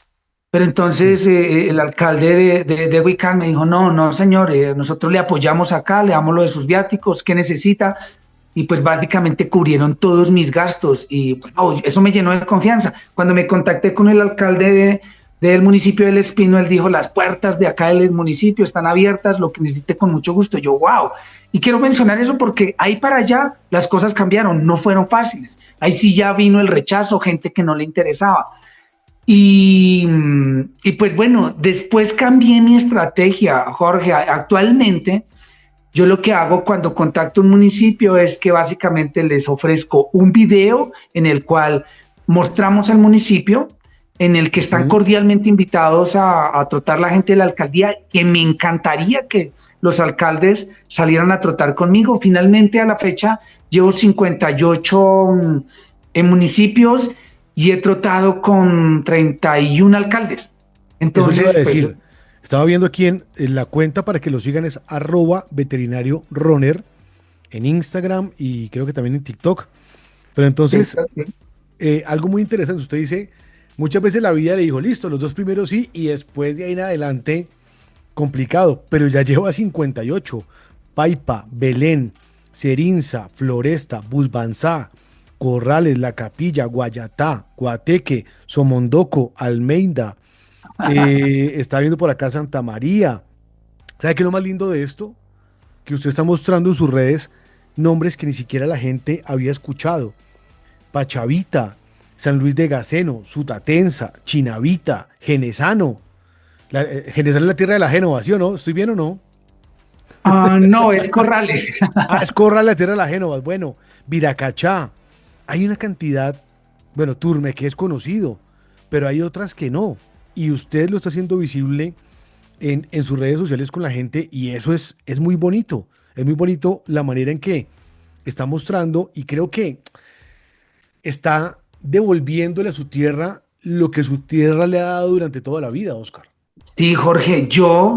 Pero entonces el alcalde de Huicán me dijo, no, señor, nosotros le apoyamos acá, le damos lo de sus viáticos, ¿qué necesita? Y pues básicamente cubrieron todos mis gastos y wow, eso me llenó de confianza. Cuando me contacté con el alcalde del municipio del Espino, él dijo, las puertas de acá del municipio están abiertas, lo que necesite con mucho gusto. Yo, wow. Y quiero mencionar eso porque ahí para allá las cosas cambiaron, no fueron fáciles. Ahí sí ya vino el rechazo, gente que no le interesaba. Y pues bueno, después cambié mi estrategia, Jorge. Actualmente yo lo que hago cuando contacto un municipio es que básicamente les ofrezco un video en el cual mostramos al municipio, en el que están cordialmente invitados a trotar la gente de la alcaldía, que me encantaría que los alcaldes salieran a trotar conmigo. Finalmente, a la fecha, llevo 58 municipios y he trotado con 31 alcaldes. Entonces, pues, estaba viendo aquí en la cuenta para que lo sigan, es @veterinarioRunner en Instagram y creo que también en TikTok. Pero entonces, algo muy interesante, usted dice, muchas veces la vida le dijo, listo, los 2 primeros sí, y después de ahí en adelante, complicado, pero ya lleva 58. Paipa, Belén, Cerinza, Floresta, Busbanzá, Corrales, La Capilla, Guayatá, Guateque, Somondoco, Almeida, está viendo por acá Santa María. ¿Sabe qué es lo más lindo de esto? Que usted está mostrando en sus redes nombres que ni siquiera la gente había escuchado. Pachavita, San Luis de Gaceno, Sutatensa, Chinavita, Genesano. Genesano es la tierra de la Génova, ¿sí o no? ¿Estoy bien o no? No, es Corrales. Es Corrales, la tierra de la Génova. Bueno, Viracachá. Hay una cantidad, bueno, Turme, que es conocido, pero hay otras que no. Y usted lo está haciendo visible en sus redes sociales con la gente y eso es muy bonito. Es muy bonito la manera en que está mostrando y creo que está devolviéndole a su tierra lo que su tierra le ha dado durante toda la vida, Oscar. Sí, Jorge, yo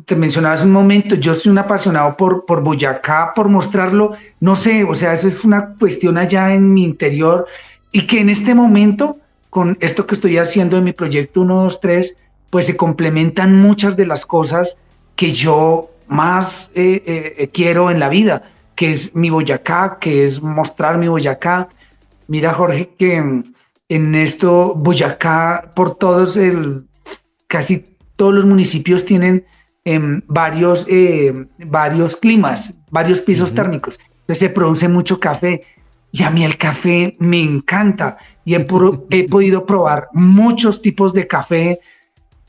te mencionaba hace un momento, yo soy un apasionado por Boyacá, por mostrarlo, no sé, o sea, eso es una cuestión allá en mi interior y que en este momento, con esto que estoy haciendo en mi proyecto 123, pues se complementan muchas de las cosas que yo más quiero en la vida, que es mi Boyacá, que es mostrar mi Boyacá. Mira, Jorge, que en esto Boyacá, por todos casi todos los municipios tienen varios climas, varios pisos térmicos. Entonces se produce mucho café y a mí el café me encanta y he podido probar muchos tipos de café.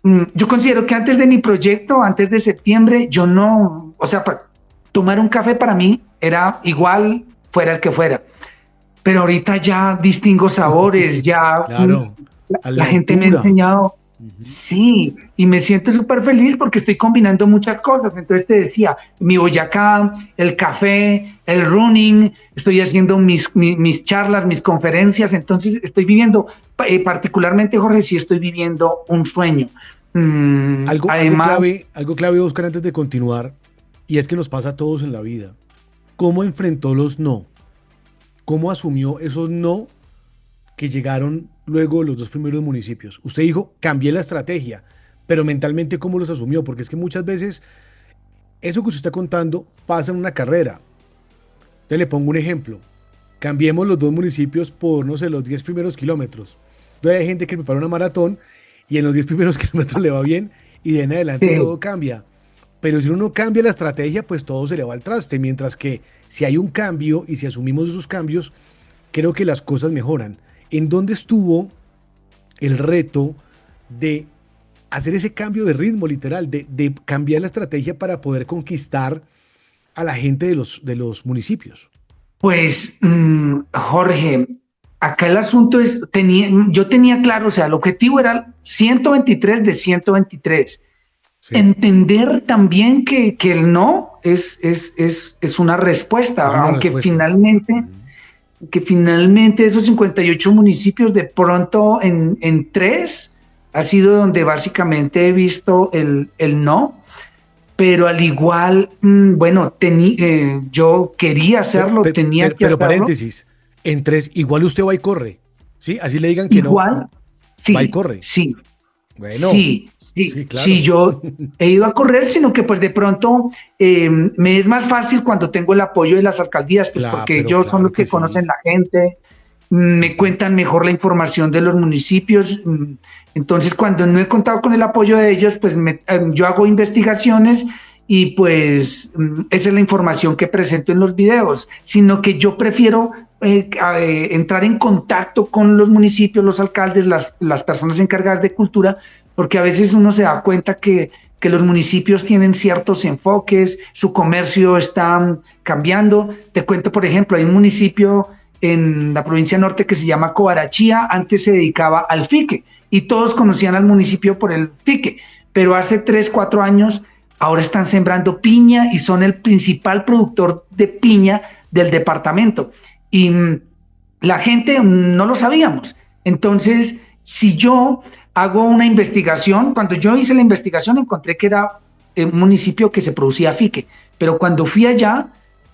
Yo considero que antes de mi proyecto, antes de septiembre, yo no, o sea, tomar un café para mí era igual fuera el que fuera. Pero ahorita ya distingo sabores, ya claro, la gente me ha enseñado. Sí, y me siento súper feliz porque estoy combinando muchas cosas. Entonces te decía, mi Boyacá, el café, el running, estoy haciendo mis charlas, mis conferencias. Entonces estoy viviendo, particularmente, Jorge, sí estoy viviendo un sueño. Algo clave, Oscar, antes de continuar, y es que nos pasa a todos en la vida. ¿Cómo enfrentó los no? ¿Cómo asumió esos no que llegaron luego los dos primeros municipios? Usted dijo, cambié la estrategia, pero mentalmente, ¿cómo los asumió? Porque es que muchas veces eso que usted está contando pasa en una carrera. Entonces le pongo un ejemplo. Cambiemos los dos municipios por, no sé, los 10 primeros kilómetros. Entonces hay gente que prepara una maratón y en los 10 primeros kilómetros le va bien y de ahí en adelante todo cambia. Pero si uno no cambia la estrategia, pues todo se le va al traste. Mientras que si hay un cambio y si asumimos esos cambios, creo que las cosas mejoran. ¿En dónde estuvo el reto de hacer ese cambio de ritmo, literal, de cambiar la estrategia para poder conquistar a la gente de los municipios? Pues, Jorge, acá el asunto es, yo tenía claro, o sea, el objetivo era 123 de 123. Sí. Entender también que el no es una respuesta, aunque finalmente esos 58 municipios, de pronto en 3 ha sido donde básicamente he visto el no, pero al igual, bueno, yo quería hacerlo, tenía que hacerlo. Pero paréntesis, en 3 igual usted va y corre, ¿sí? Así le digan que igual, no, sí, va y corre. Sí, bueno, sí, claro. Sí, yo he ido a correr, sino que pues de pronto me es más fácil cuando tengo el apoyo de las alcaldías, pues porque ellos son los que conocen la gente, me cuentan mejor la información de los municipios. Entonces, cuando no he contado con el apoyo de ellos, pues yo hago investigaciones y pues esa es la información que presento en los videos, sino que yo prefiero entrar en contacto con los municipios, los alcaldes, las personas encargadas de cultura, porque a veces uno se da cuenta que los municipios tienen ciertos enfoques, su comercio está cambiando. Te cuento, por ejemplo, hay un municipio en la provincia norte que se llama Cobarachía, antes se dedicaba al fique y todos conocían al municipio por el fique, pero hace 3, 4 años ahora están sembrando piña y son el principal productor de piña del departamento y la gente no lo sabíamos. Entonces, si yo hago una investigación, cuando yo hice la investigación encontré que era un municipio que se producía fique, pero cuando fui allá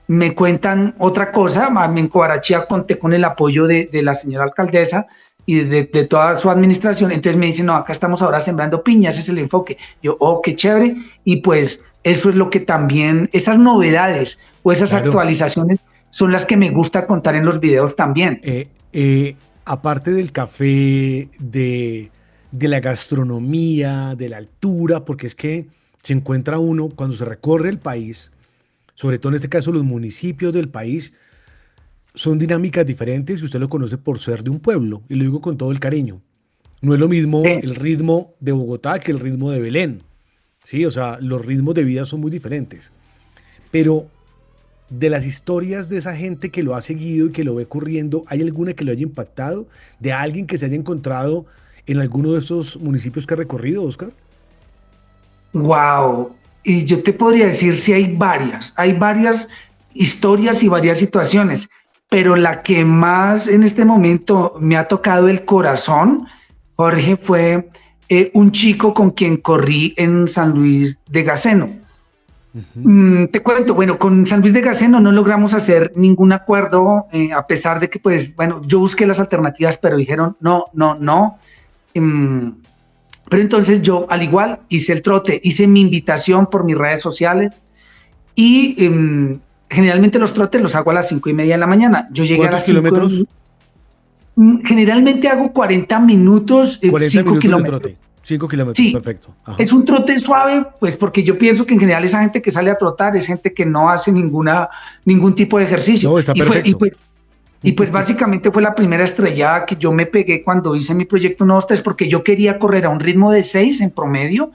me cuentan otra cosa. En Cobarachía conté con el apoyo de la señora alcaldesa y de toda su administración. Entonces me dicen, no, acá estamos ahora sembrando piñas, ese es el enfoque. Yo, oh, qué chévere. Y pues eso es lo que también, esas novedades o esas actualizaciones son las que me gusta contar en los videos también. Aparte del café, de la gastronomía, de la altura, porque es que se encuentra uno cuando se recorre el país, sobre todo en este caso los municipios del país, son dinámicas diferentes y usted lo conoce por ser de un pueblo, y lo digo con todo el cariño. No es lo mismo el ritmo de Bogotá que el ritmo de Belén, ¿sí? O sea, los ritmos de vida son muy diferentes. Pero de las historias de esa gente que lo ha seguido y que lo ve corriendo, ¿hay alguna que lo haya impactado? ¿De alguien que se haya encontrado en alguno de esos municipios que ha recorrido, Oscar? Wow. Y yo te podría decir si hay varias historias y varias situaciones, pero la que más en este momento me ha tocado el corazón, Jorge, fue un chico con quien corrí en San Luis de Gaceno. Te cuento, bueno, con San Luis de Gaceno no logramos hacer ningún acuerdo, a pesar de que, pues, bueno, yo busqué las alternativas, pero dijeron no. Pero entonces yo, al igual, hice el trote, hice mi invitación por mis redes sociales y generalmente los trotes los hago a las 5:30 de la mañana. Yo llegué a las 5. ¿Cuántos kilómetros? Generalmente hago 40 minutos, 5 kilómetros. De trote. 5 kilómetros, sí, perfecto. Ajá. Es un trote suave, pues porque yo pienso que en general esa gente que sale a trotar es gente que no hace ningún tipo de ejercicio. No, está perfecto. Y pues básicamente fue la primera estrellada que yo me pegué cuando hice mi proyecto 1, 2, 3, porque yo quería correr a un ritmo de 6 en promedio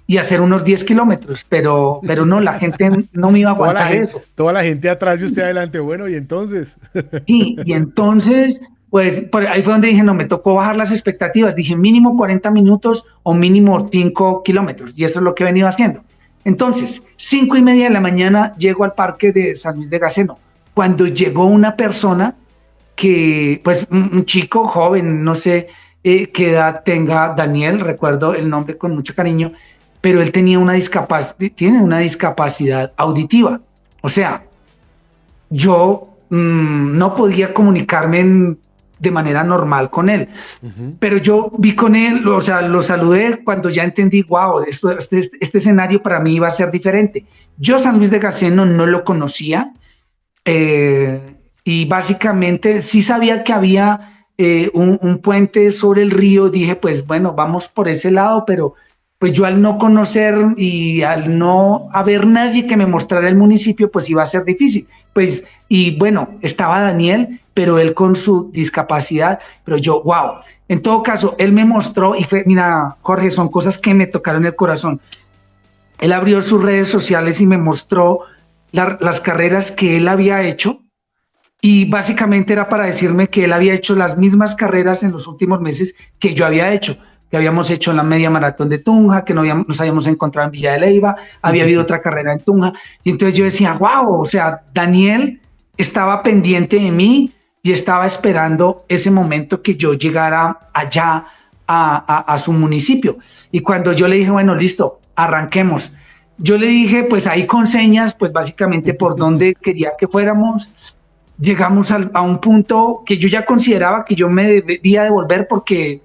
y hacer unos 10 kilómetros, pero no, la gente no me iba a aguantar eso. Toda la gente atrás y usted adelante, bueno, ¿y entonces? Sí, y entonces, pues ahí fue donde dije, no, me tocó bajar las expectativas, dije mínimo 40 minutos o mínimo 5 kilómetros, y eso es lo que he venido haciendo. Entonces, 5:30 de la mañana llego al parque de San Luis de Gaceno, cuando llegó una persona que, pues un chico joven, no sé qué edad tenga Daniel, recuerdo el nombre con mucho cariño, pero él tiene una discapacidad auditiva. O sea, yo no podía comunicarme de manera normal con él. Ujú. Pero yo vi con él, o sea, lo saludé cuando ya entendí, wow, este escenario para mí iba a ser diferente. Yo San Luis de Gaceno no lo conocía, eh, y básicamente sí sabía que había un puente sobre el río. Dije, pues bueno, vamos por ese lado, pero pues yo al no conocer y al no haber nadie que me mostrara el municipio, pues iba a ser difícil. Pues, y bueno, estaba Daniel, pero él con su discapacidad, pero yo, wow. En todo caso, él me mostró y fue, mira, Jorge, son cosas que me tocaron el corazón. Él abrió sus redes sociales y me mostró las carreras que él había hecho, y básicamente era para decirme que él había hecho las mismas carreras en los últimos meses que yo había hecho, que habíamos hecho la media maratón de Tunja, que nos habíamos encontrado en Villa de Leyva, había habido otra carrera en Tunja, y entonces yo decía, wow, o sea, Daniel estaba pendiente de mí y estaba esperando ese momento que yo llegara allá a su municipio. Y cuando yo le dije, bueno, listo, arranquemos. Yo le dije, pues ahí con señas, pues básicamente por dónde quería que fuéramos. Llegamos a un punto que yo ya consideraba que yo me debía devolver porque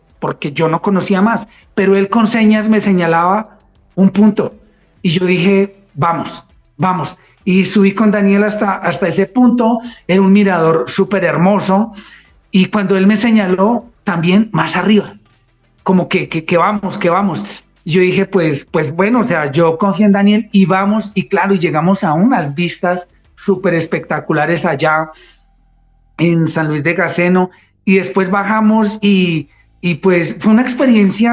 yo no conocía más, pero él con señas me señalaba un punto y yo dije, vamos, vamos. Y subí con Daniel hasta ese punto. Era un mirador súper hermoso, y cuando él me señaló, también más arriba, como que vamos, que vamos. Yo dije, pues bueno, o sea, yo confío en Daniel y vamos, y claro, y llegamos a unas vistas súper espectaculares allá en San Luis de Gaceno, y después bajamos y pues fue una experiencia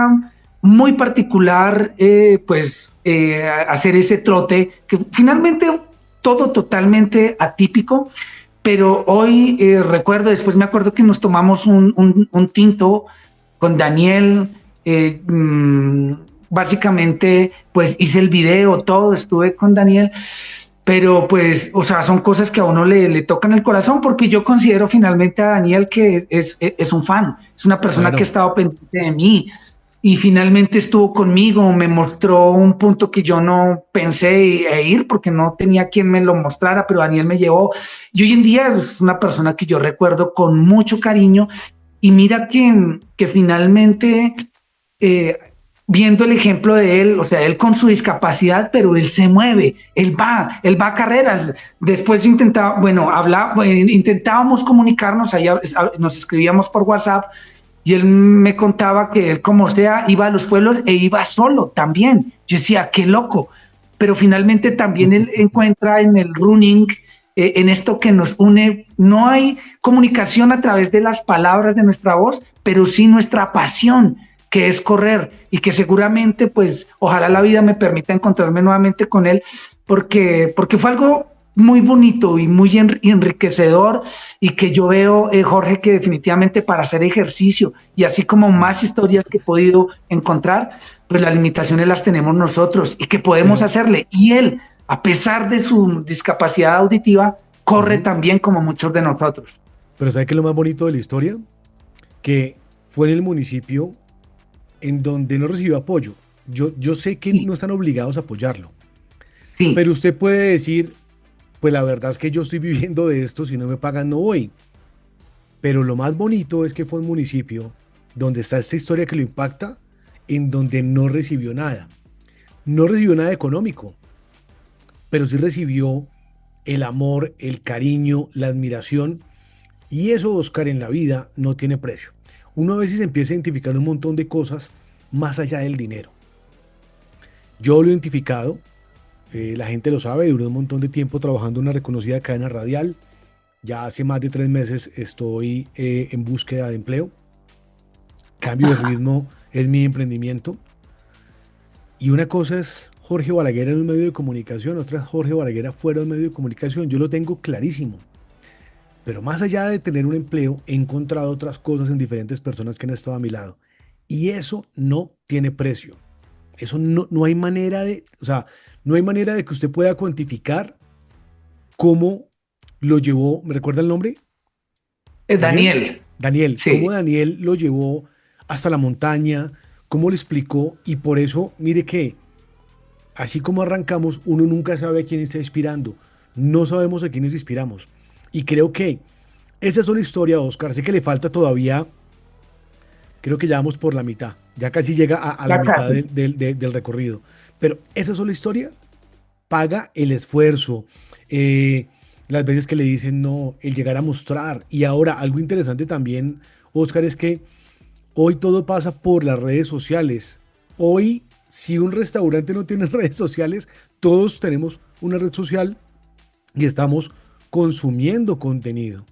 muy particular, hacer ese trote, que finalmente todo totalmente atípico, pero hoy recuerdo, después me acuerdo que nos tomamos un tinto con Daniel, básicamente pues hice el video, todo, estuve con Daniel, pero pues, o sea, son cosas que a uno le tocan el corazón, porque yo considero finalmente a Daniel que es un fan, es una persona que ha Claro. estado pendiente de mí, y finalmente estuvo conmigo, me mostró un punto que yo no pensé ir porque no tenía quien me lo mostrara, pero Daniel me llevó, y hoy en día es una persona que yo recuerdo con mucho cariño. Y mira que finalmente, eh, viendo el ejemplo de él, o sea, él con su discapacidad, pero él se mueve, él va a carreras. Después intentábamos comunicarnos, allá nos escribíamos por WhatsApp, y él me contaba que él, como sea, iba a los pueblos e iba solo también. Yo decía, qué loco. Pero finalmente también él encuentra en el running, en esto que nos une. No hay comunicación a través de las palabras de nuestra voz, pero sí nuestra pasión, que es correr, y que seguramente, pues, ojalá la vida me permita encontrarme nuevamente con él, porque fue algo muy bonito y muy enriquecedor, y que yo veo, Jorge, que definitivamente para hacer ejercicio, y así como más historias que he podido encontrar, pues las limitaciones las tenemos nosotros, y que podemos Pero, hacerle. Y él, a pesar de su discapacidad auditiva, corre ujú. también como muchos de nosotros. Pero ¿sabe qué es lo más bonito de la historia? Que fue en el municipio en donde no recibió apoyo. Yo sé que Sí, no están obligados a apoyarlo, sí, pero usted puede decir, pues la verdad es que yo estoy viviendo de esto, si no me pagan no voy. Pero lo más bonito es que fue un municipio donde está esta historia que lo impacta, en donde no recibió nada. No recibió nada económico, pero sí recibió el amor, el cariño, la admiración. Y eso, Oscar, en la vida no tiene precio. Uno a veces empieza a identificar un montón de cosas más allá del dinero. Yo lo he identificado, la gente lo sabe, duré un montón de tiempo trabajando en una reconocida cadena radial. Ya hace más de 3 meses estoy en búsqueda de empleo. Cambio de ritmo es mi emprendimiento. Y una cosa es Jorge Balaguer en un medio de comunicación, otra es Jorge Balaguer afuera de un medio de comunicación. Yo lo tengo clarísimo. Pero más allá de tener un empleo, he encontrado otras cosas en diferentes personas que han estado a mi lado. Y eso no tiene precio. Eso no hay manera de, o sea, no hay manera de que usted pueda cuantificar cómo lo llevó. ¿Me recuerda el nombre? Daniel. Daniel, Daniel, cómo sí. Daniel lo llevó hasta la montaña, cómo le explicó. Y por eso, mire que así como arrancamos, uno nunca sabe a quién está inspirando. No sabemos a quiénes inspiramos. Y creo que Esa es una historia, Oscar. Sé que le falta todavía, creo que ya vamos por la mitad. Ya casi llega a la Ya mitad casi. del recorrido. Pero esa sola historia paga el esfuerzo, las veces que le dicen no, el llegar a mostrar. Y ahora, algo interesante también, Oscar, es que hoy todo pasa por las redes sociales. Hoy, si un restaurante no tiene redes sociales, todos tenemos una red social y estamos consumiendo contenido.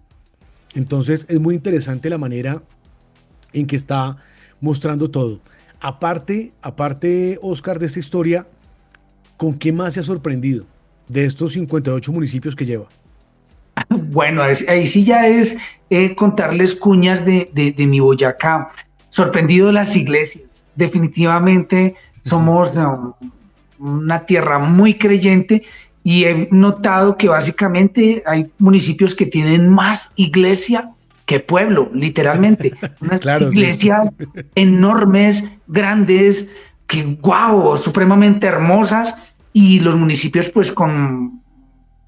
Entonces es muy interesante la manera en que está mostrando todo. Aparte, Oscar, de esta historia, ¿con qué más se ha sorprendido de estos 58 municipios que lleva? Bueno, ahí sí ya es contarles cuñas de mi Boyacá. Sorprendido de las iglesias. Definitivamente Ujú. somos una tierra muy creyente y he notado que básicamente hay municipios que tienen más iglesia que pueblo, literalmente. Unas Claro, sí. iglesias enormes, grandes, que wow, supremamente hermosas y los municipios pues con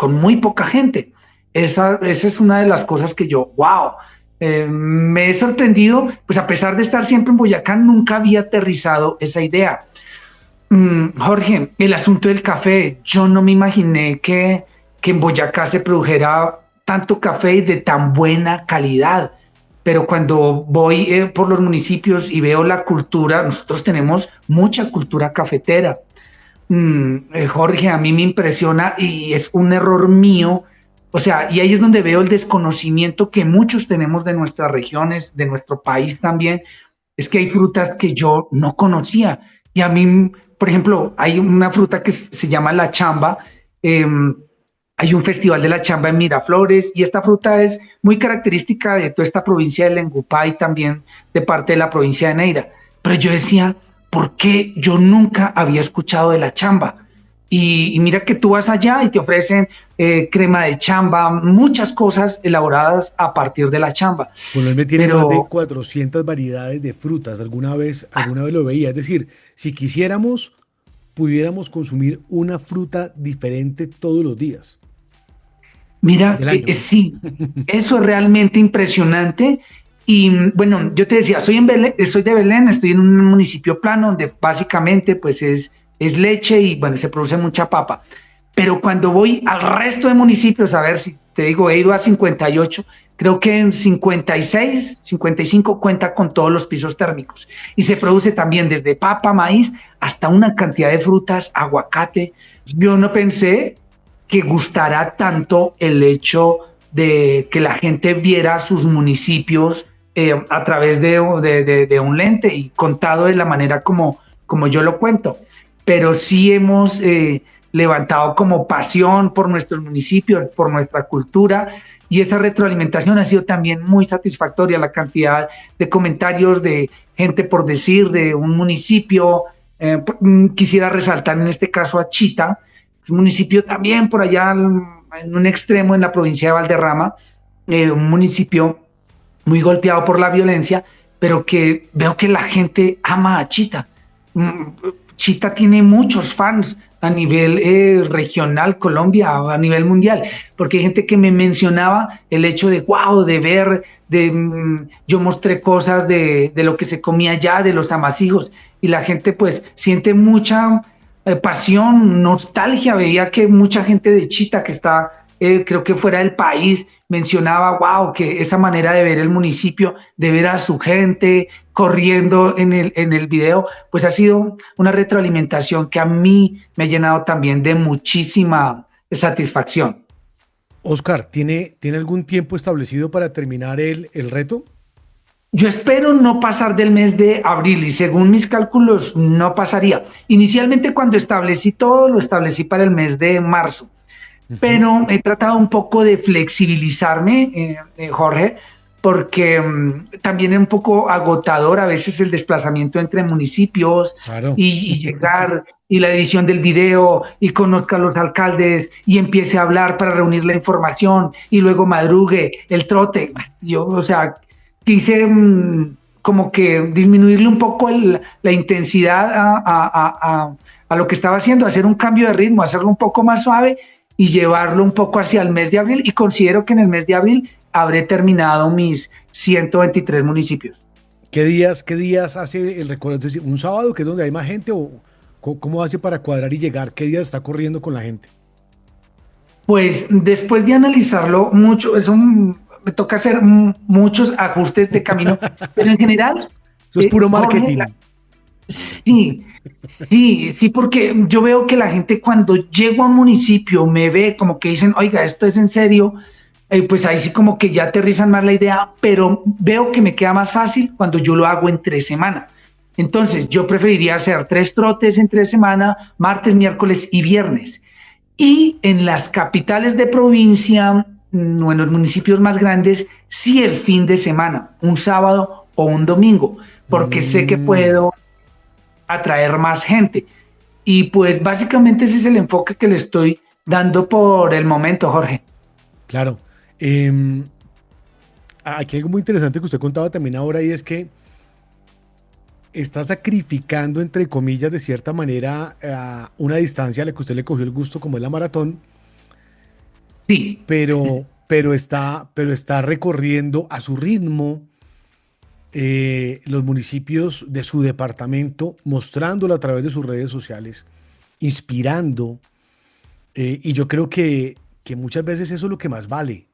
muy poca gente. Esa es una de las cosas que yo, wow, me he sorprendido, pues a pesar de estar siempre en Boyacá, nunca había aterrizado esa idea. Jorge, el asunto del café, yo no me imaginé que en Boyacá se produjera tanto café y de tan buena calidad. Pero cuando voy por los municipios y veo la cultura, nosotros tenemos mucha cultura cafetera. Jorge, a mí me impresiona y es un error mío. O sea, y ahí es donde veo el desconocimiento que muchos tenemos de nuestras regiones, de nuestro país también. Es que hay frutas que yo no conocía. Y a mí, por ejemplo, hay una fruta que se llama la chamba. eh, Hay un festival de la chamba en Miraflores y esta fruta es muy característica de toda esta provincia de Lengupá y también de parte de la provincia de Neira. Pero yo decía, ¿por qué yo nunca había escuchado de la chamba? Y mira que tú vas allá y te ofrecen crema de chamba, muchas cosas elaboradas a partir de la chamba. Colombia tiene más de Pero 400 variedades de frutas. Alguna vez lo veía. Es decir, si quisiéramos, pudiéramos consumir una fruta diferente todos los días mira, del año. sí, eso es realmente impresionante. Y bueno, yo te decía, soy de Belén, estoy en un municipio plano donde básicamente pues es leche y bueno, se produce mucha papa. Pero cuando voy al resto de municipios, a ver si te digo, he ido a 58, creo que en 56, 55 cuenta con todos los pisos térmicos. Y se produce también desde papa, maíz, hasta una cantidad de frutas, aguacate. Yo no pensé que gustará tanto el hecho de que la gente viera sus municipios a través de un lente y contado de la manera como yo lo cuento. Pero sí hemos levantado como pasión por nuestros municipios, por nuestra cultura, y esa retroalimentación ha sido también muy satisfactoria, la cantidad de comentarios de gente por decir de un municipio. Quisiera resaltar en este caso a Chita, un municipio también por allá en un extremo en la provincia de Valderrama, un municipio muy golpeado por la violencia, pero que veo que la gente ama a Chita. Mm, Chita tiene muchos fans a nivel regional, Colombia, a nivel mundial, porque hay gente que me mencionaba el hecho de, wow, de ver, yo mostré cosas de lo que se comía allá, de los amasijos, y la gente pues siente mucha pasión, nostalgia. Veía que mucha gente de Chita que está, creo que fuera del país, mencionaba, wow, que esa manera de ver el municipio, de ver a su gente corriendo en el video, pues ha sido una retroalimentación que a mí me ha llenado también de muchísima satisfacción. Oscar, ¿tiene algún tiempo establecido para terminar el reto? Yo espero no pasar del mes de abril y según mis cálculos no pasaría. Inicialmente cuando establecí todo, lo establecí para el mes de marzo, Ujú. pero he tratado un poco de flexibilizarme, Jorge, porque también es un poco agotador a veces el desplazamiento entre municipios Claro. y llegar y la edición del video y conozca a los alcaldes y empiece a hablar para reunir la información y luego madrugue el trote. Yo, o sea, quise como que disminuirle un poco la intensidad a lo que estaba haciendo, hacer un cambio de ritmo, hacerlo un poco más suave y llevarlo un poco hacia el mes de abril. Y considero que en el mes de abril habré terminado mis 123 municipios. ¿Qué días hace el recorrido? Es decir, ¿un sábado que es donde hay más gente o cómo hace para cuadrar y llegar? ¿Qué días está corriendo con la gente? Pues después de analizarlo mucho, me toca hacer muchos ajustes de camino, pero en general... Eso es puro marketing. Jorge, sí, porque yo veo que la gente cuando llego a un municipio me ve como que dicen, oiga, esto es en serio, pues ahí sí como que ya aterrizan más la idea, pero veo que me queda más fácil cuando yo lo hago en 3 semanas. Entonces yo preferiría hacer 3 trotes en 3 semanas, martes, miércoles y viernes. Y en las capitales de provincia, o en los municipios más grandes, sí el fin de semana, un sábado o un domingo, porque sé que puedo atraer más gente. Y pues básicamente ese es el enfoque que le estoy dando por el momento, Jorge. Claro. Aquí hay algo muy interesante que usted contaba también ahora y es que está sacrificando, entre comillas, de cierta manera, una distancia a la que usted le cogió el gusto, como es la maratón. Sí. Pero está recorriendo a su ritmo los municipios de su departamento, mostrándolo a través de sus redes sociales, inspirando. Y yo creo que muchas veces eso es lo que más vale.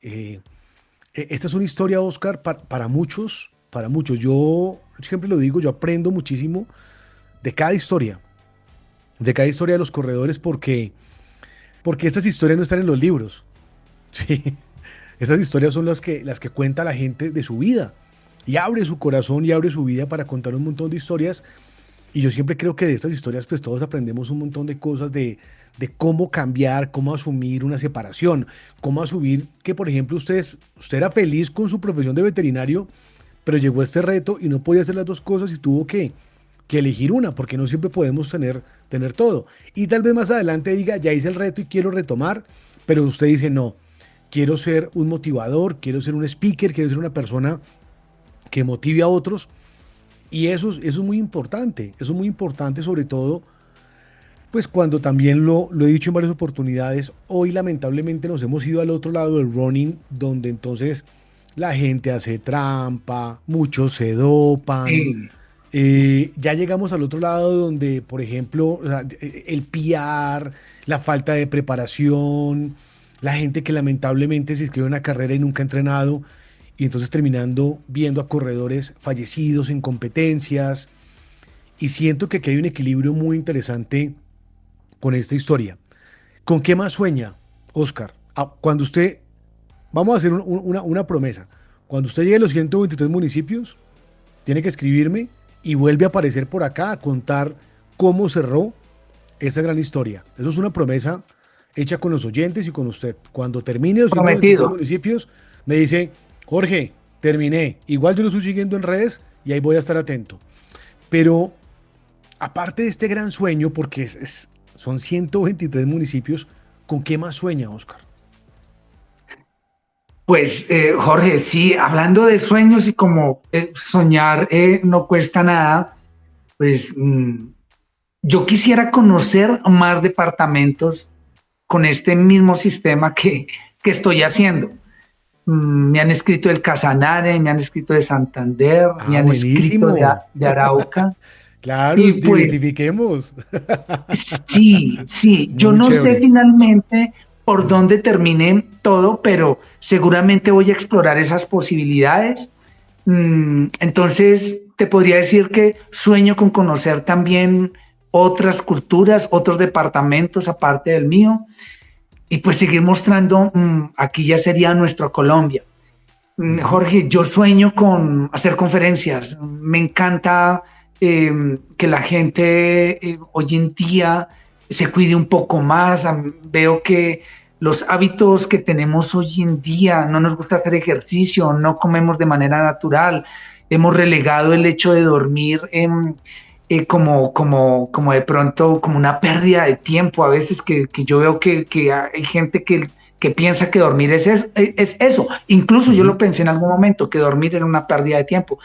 Esta es una historia, Oscar, para muchos. Yo siempre lo digo, yo aprendo muchísimo de cada historia de los corredores porque esas historias no están en los libros. Sí. Esas historias son las que cuenta la gente de su vida y abre su corazón y abre su vida para contar un montón de historias. Y yo siempre creo que de estas historias pues todos aprendemos un montón de cosas de cómo cambiar, cómo asumir una separación, cómo asumir que, por ejemplo, usted era feliz con su profesión de veterinario, pero llegó este reto y no podía hacer las dos cosas y tuvo que elegir una, porque no siempre podemos tener todo. Y tal vez más adelante diga, ya hice el reto y quiero retomar, pero usted dice, no, quiero ser un motivador, quiero ser un speaker, quiero ser una persona que motive a otros. Y eso es muy importante, sobre todo, pues cuando también lo he dicho en varias oportunidades, hoy lamentablemente nos hemos ido al otro lado del running, donde entonces la gente hace trampa, muchos se dopan. Ya llegamos al otro lado donde, por ejemplo, el PR, la falta de preparación, la gente que lamentablemente se inscribe en una carrera y nunca ha entrenado, y entonces terminando viendo a corredores fallecidos en competencias. Y siento que aquí hay un equilibrio muy interesante con esta historia. ¿Con qué más sueña, Oscar? Cuando usted, vamos a hacer una promesa, cuando usted llegue a los 123 municipios, tiene que escribirme y vuelve a aparecer por acá a contar cómo cerró esa gran historia. Eso es una promesa hecha con los oyentes y con usted. Cuando termine los 123 municipios, me dice, Jorge, terminé. Igual yo lo estoy siguiendo en redes y ahí voy a estar atento. Pero aparte de este gran sueño, porque son 123 municipios, ¿con qué más sueña, Oscar? Pues, Jorge, sí, hablando de sueños y como soñar no cuesta nada, pues yo quisiera conocer más departamentos con este mismo sistema que estoy haciendo. Me han escrito del Casanare, me han escrito de Santander, me han escrito de Arauca. Claro, y diversifiquemos. Sí, yo no sé finalmente por dónde termine todo, pero seguramente voy a explorar esas posibilidades. Entonces, te podría decir que sueño con conocer también otras culturas, otros departamentos aparte del mío, y pues seguir mostrando, aquí ya sería nuestro Colombia. Jorge, yo sueño con hacer conferencias. Me encanta que la gente hoy en día se cuide un poco más. Veo que los hábitos que tenemos hoy en día, no nos gusta hacer ejercicio, no comemos de manera natural, hemos relegado el hecho de dormir como de pronto como una pérdida de tiempo. A veces que yo veo que hay gente que piensa que dormir es eso. Incluso yo lo pensé en algún momento, que dormir era una pérdida de tiempo.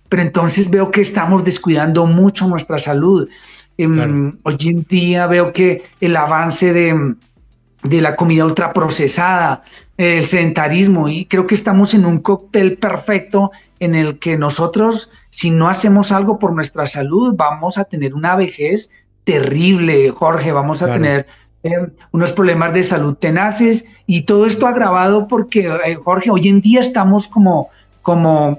Pero entonces veo que estamos descuidando mucho nuestra salud. Claro. Hoy en día veo que el avance de la comida ultraprocesada el sedentarismo, y creo que estamos en un cóctel perfecto en el que nosotros, si no hacemos algo por nuestra salud, vamos a tener una vejez terrible, Jorge, vamos a Claro. tener unos problemas de salud tenaces, y todo esto agravado porque, Jorge, hoy en día estamos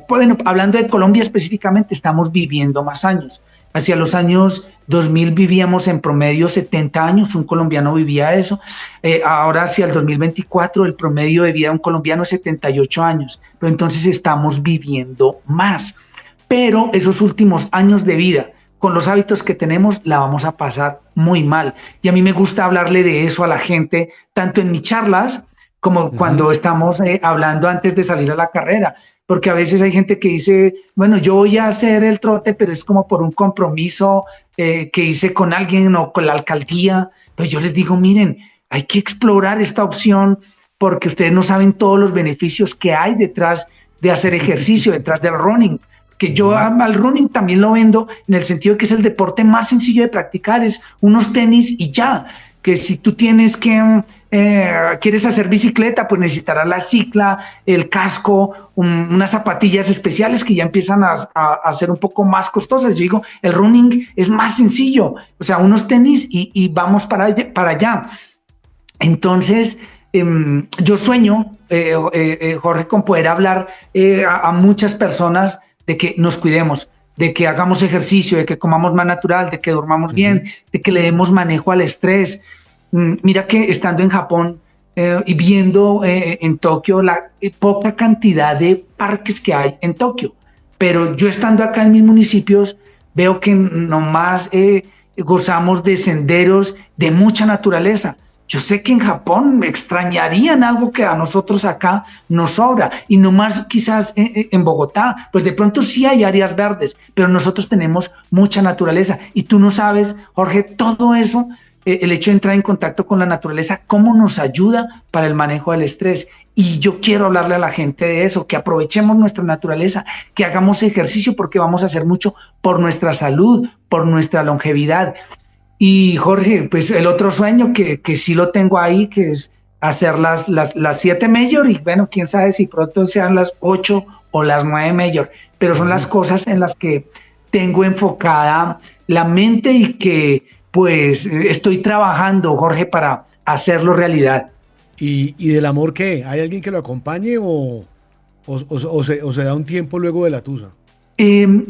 bueno, hablando de Colombia específicamente, estamos viviendo más años. Hacia los años 2000 vivíamos en promedio 70 años, un colombiano vivía eso. Ahora hacia el 2024 el promedio de vida de un colombiano es 78 años, pero entonces estamos viviendo más. Pero esos últimos años de vida, con los hábitos que tenemos, la vamos a pasar muy mal. Y a mí me gusta hablarle de eso a la gente, tanto en mis charlas como cuando estamos hablando antes de salir a la carrera. Porque a veces hay gente que dice, bueno, yo voy a hacer el trote, pero es como por un compromiso que hice con alguien o con la alcaldía. Pues yo les digo, miren, hay que explorar esta opción porque ustedes no saben todos los beneficios que hay detrás de hacer ejercicio, detrás del running. Que yo al running también lo vendo en el sentido de que es el deporte más sencillo de practicar, es unos tenis y ya. Que si tú tienes que... quieres hacer bicicleta, pues necesitarás la cicla, el casco, unas zapatillas especiales que ya empiezan a ser un poco más costosas. Yo digo, el running es más sencillo, o sea, unos tenis y vamos para allá. Entonces, yo sueño, Jorge, con poder hablar a muchas personas de que nos cuidemos, de que hagamos ejercicio, de que comamos más natural, de que dormamos bien, de que le demos manejo al estrés. Mira que estando en Japón y viendo en Tokio la poca cantidad de parques que hay en Tokio, pero yo estando acá en mis municipios veo que nomás gozamos de senderos de mucha naturaleza. Yo sé que en Japón me extrañarían algo que a nosotros acá nos sobra, y nomás quizás en Bogotá, pues de pronto sí hay áreas verdes, pero nosotros tenemos mucha naturaleza, y tú no sabes, Jorge, todo eso, el hecho de entrar en contacto con la naturaleza, cómo nos ayuda para el manejo del estrés. Y yo quiero hablarle a la gente de eso, que aprovechemos nuestra naturaleza, que hagamos ejercicio porque vamos a hacer mucho por nuestra salud, por nuestra longevidad. Y Jorge, pues el otro sueño que sí lo tengo ahí, que es hacer las 7 major, y bueno, quién sabe si pronto sean las 8 o las 9 major, pero son las cosas en las que tengo enfocada la mente y que pues estoy trabajando, Jorge, para hacerlo realidad. ¿Y del amor qué? ¿Hay alguien que lo acompañe o se da un tiempo luego de la tusa?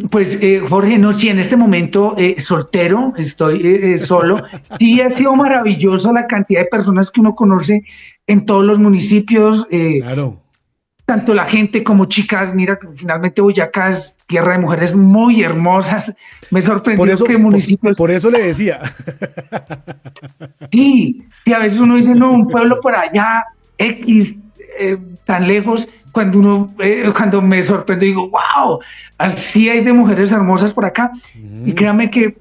Pues Jorge, no, sí, en este momento soltero, estoy solo. Sí, ha sido maravilloso la cantidad de personas que uno conoce en todos los municipios, Claro. tanto la gente como chicas. Mira, finalmente Boyacá es tierra de mujeres muy hermosas. Me sorprendió que municipios... Por eso le decía. Sí, a veces uno dice, no, un pueblo por allá, X, tan lejos, cuando me sorprendo digo, wow, así hay de mujeres hermosas por acá. Y créame que,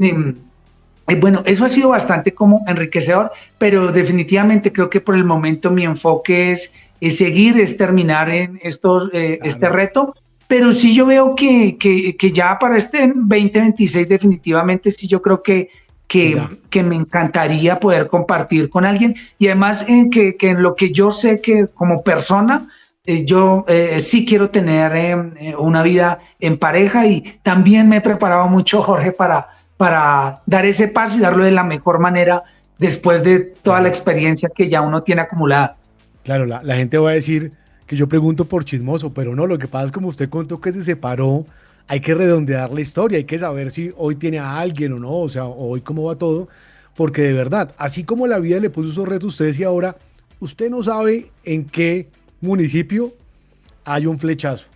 bueno, eso ha sido bastante como enriquecedor, pero definitivamente creo que por el momento mi enfoque es seguir, es terminar en este reto. Pero sí yo veo que ya para este 2026 definitivamente sí yo creo que me encantaría poder compartir con alguien, y además que en lo que yo sé que como persona, yo sí quiero tener una vida en pareja, y también me he preparado mucho, Jorge, para dar ese paso y darlo de la mejor manera después de toda la experiencia que ya uno tiene acumulada. Claro, la gente va a decir que yo pregunto por chismoso, pero no, lo que pasa es como usted contó que se separó, hay que redondear la historia, hay que saber si hoy tiene a alguien o no, o sea, hoy cómo va todo, porque de verdad, así como la vida le puso esos retos, usted decía ahora, usted no sabe en qué municipio hay un flechazo.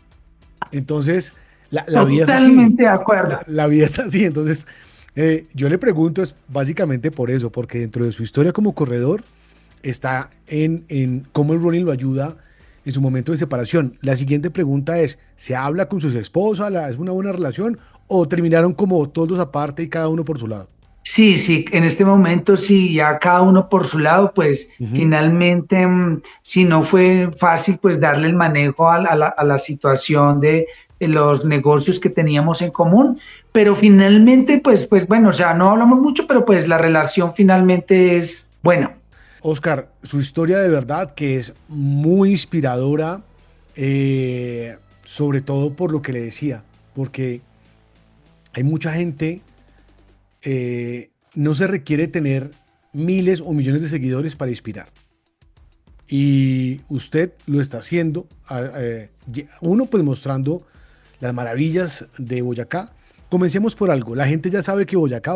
Entonces, la vida es así. Totalmente de acuerdo. La vida es así, entonces, yo le pregunto es básicamente por eso, porque dentro de su historia como corredor está en cómo el running lo ayuda en su momento de separación. La siguiente pregunta es, ¿se habla con su esposa? ¿Es una buena relación? ¿O terminaron como todos aparte y cada uno por su lado? Sí, en este momento sí, ya cada uno por su lado, pues finalmente, si no fue fácil, pues darle el manejo a la situación de los negocios que teníamos en común, pero finalmente, pues bueno, o sea, no hablamos mucho, pero pues la relación finalmente es buena. Oscar, su historia de verdad que es muy inspiradora, sobre todo por lo que le decía, porque hay mucha gente, no se requiere tener miles o millones de seguidores para inspirar. Y usted lo está haciendo, uno pues mostrando las maravillas de Boyacá. Comencemos por algo, la gente ya sabe que Boyacá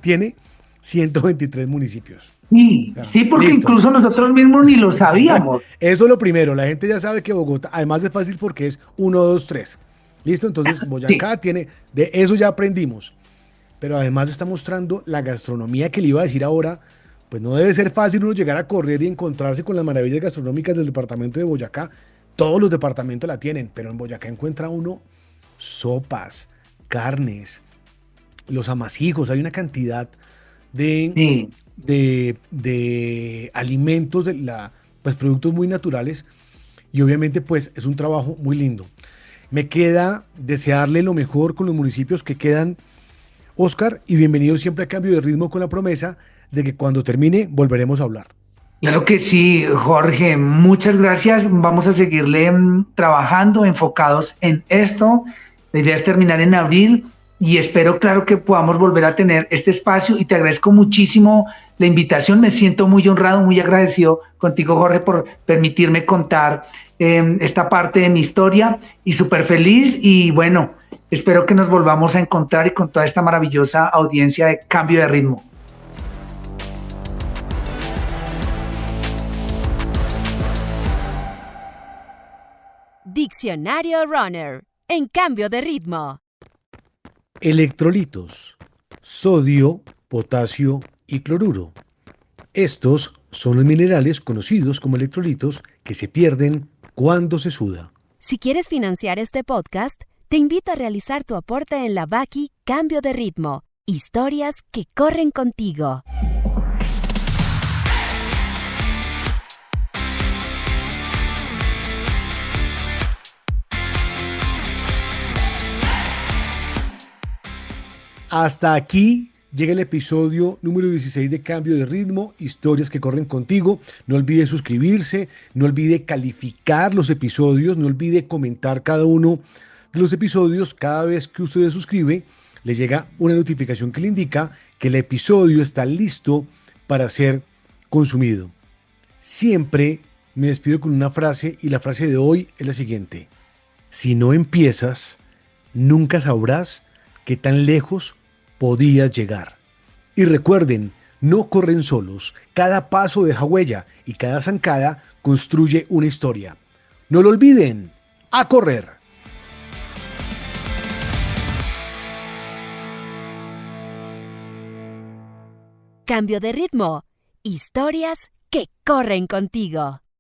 tiene 123 municipios. Sí, Ya, sí, porque listo. incluso nosotros mismos ni lo sabíamos. Eso es lo primero, la gente ya sabe que Bogotá, además es fácil porque es uno, 2, 3. Listo, entonces Sí, Boyacá tiene, de eso ya aprendimos. Pero además está mostrando la gastronomía que le iba a decir ahora. Pues no debe ser fácil uno llegar a correr y encontrarse con las maravillas gastronómicas del departamento de Boyacá. Todos los departamentos la tienen, pero en Boyacá encuentra uno sopas, carnes, los amasijos. Hay una cantidad de, sí. de alimentos, pues productos muy naturales. Y obviamente pues es un trabajo muy lindo. Me queda desearle lo mejor con los municipios que quedan, Oscar, y bienvenido siempre a Cambio de Ritmo con la promesa de que cuando termine volveremos a hablar. Claro que sí, Jorge, muchas gracias. Vamos a seguirle trabajando, enfocados en esto. La idea es terminar en abril y espero, claro, que podamos volver a tener este espacio y te agradezco muchísimo la invitación. Me siento muy honrado, muy agradecido contigo, Jorge, por permitirme contar esta parte de mi historia y súper feliz y bueno, espero que nos volvamos a encontrar y con toda esta maravillosa audiencia de Cambio de Ritmo. Diccionario Runner, en cambio de ritmo. Electrolitos: sodio, potasio y cloruro. Estos son los minerales conocidos como electrolitos que se pierden cuando se suda. Si quieres financiar este podcast, te invito a realizar tu aporte en la Baki Cambio de Ritmo. Historias que corren contigo. Hasta aquí llega el episodio número 16 de Cambio de Ritmo, historias que corren contigo. No olvide suscribirse, no olvide calificar los episodios, no olvide comentar cada uno de los episodios. Cada vez que usted se suscribe, le llega una notificación que le indica que el episodio está listo para ser consumido. Siempre me despido con una frase y la frase de hoy es la siguiente: si no empiezas, nunca sabrás qué tan lejos podías llegar. Y recuerden, no corren solos, cada paso deja huella y cada zancada construye una historia. No lo olviden, a correr. Cambio de Ritmo, historias que corren contigo.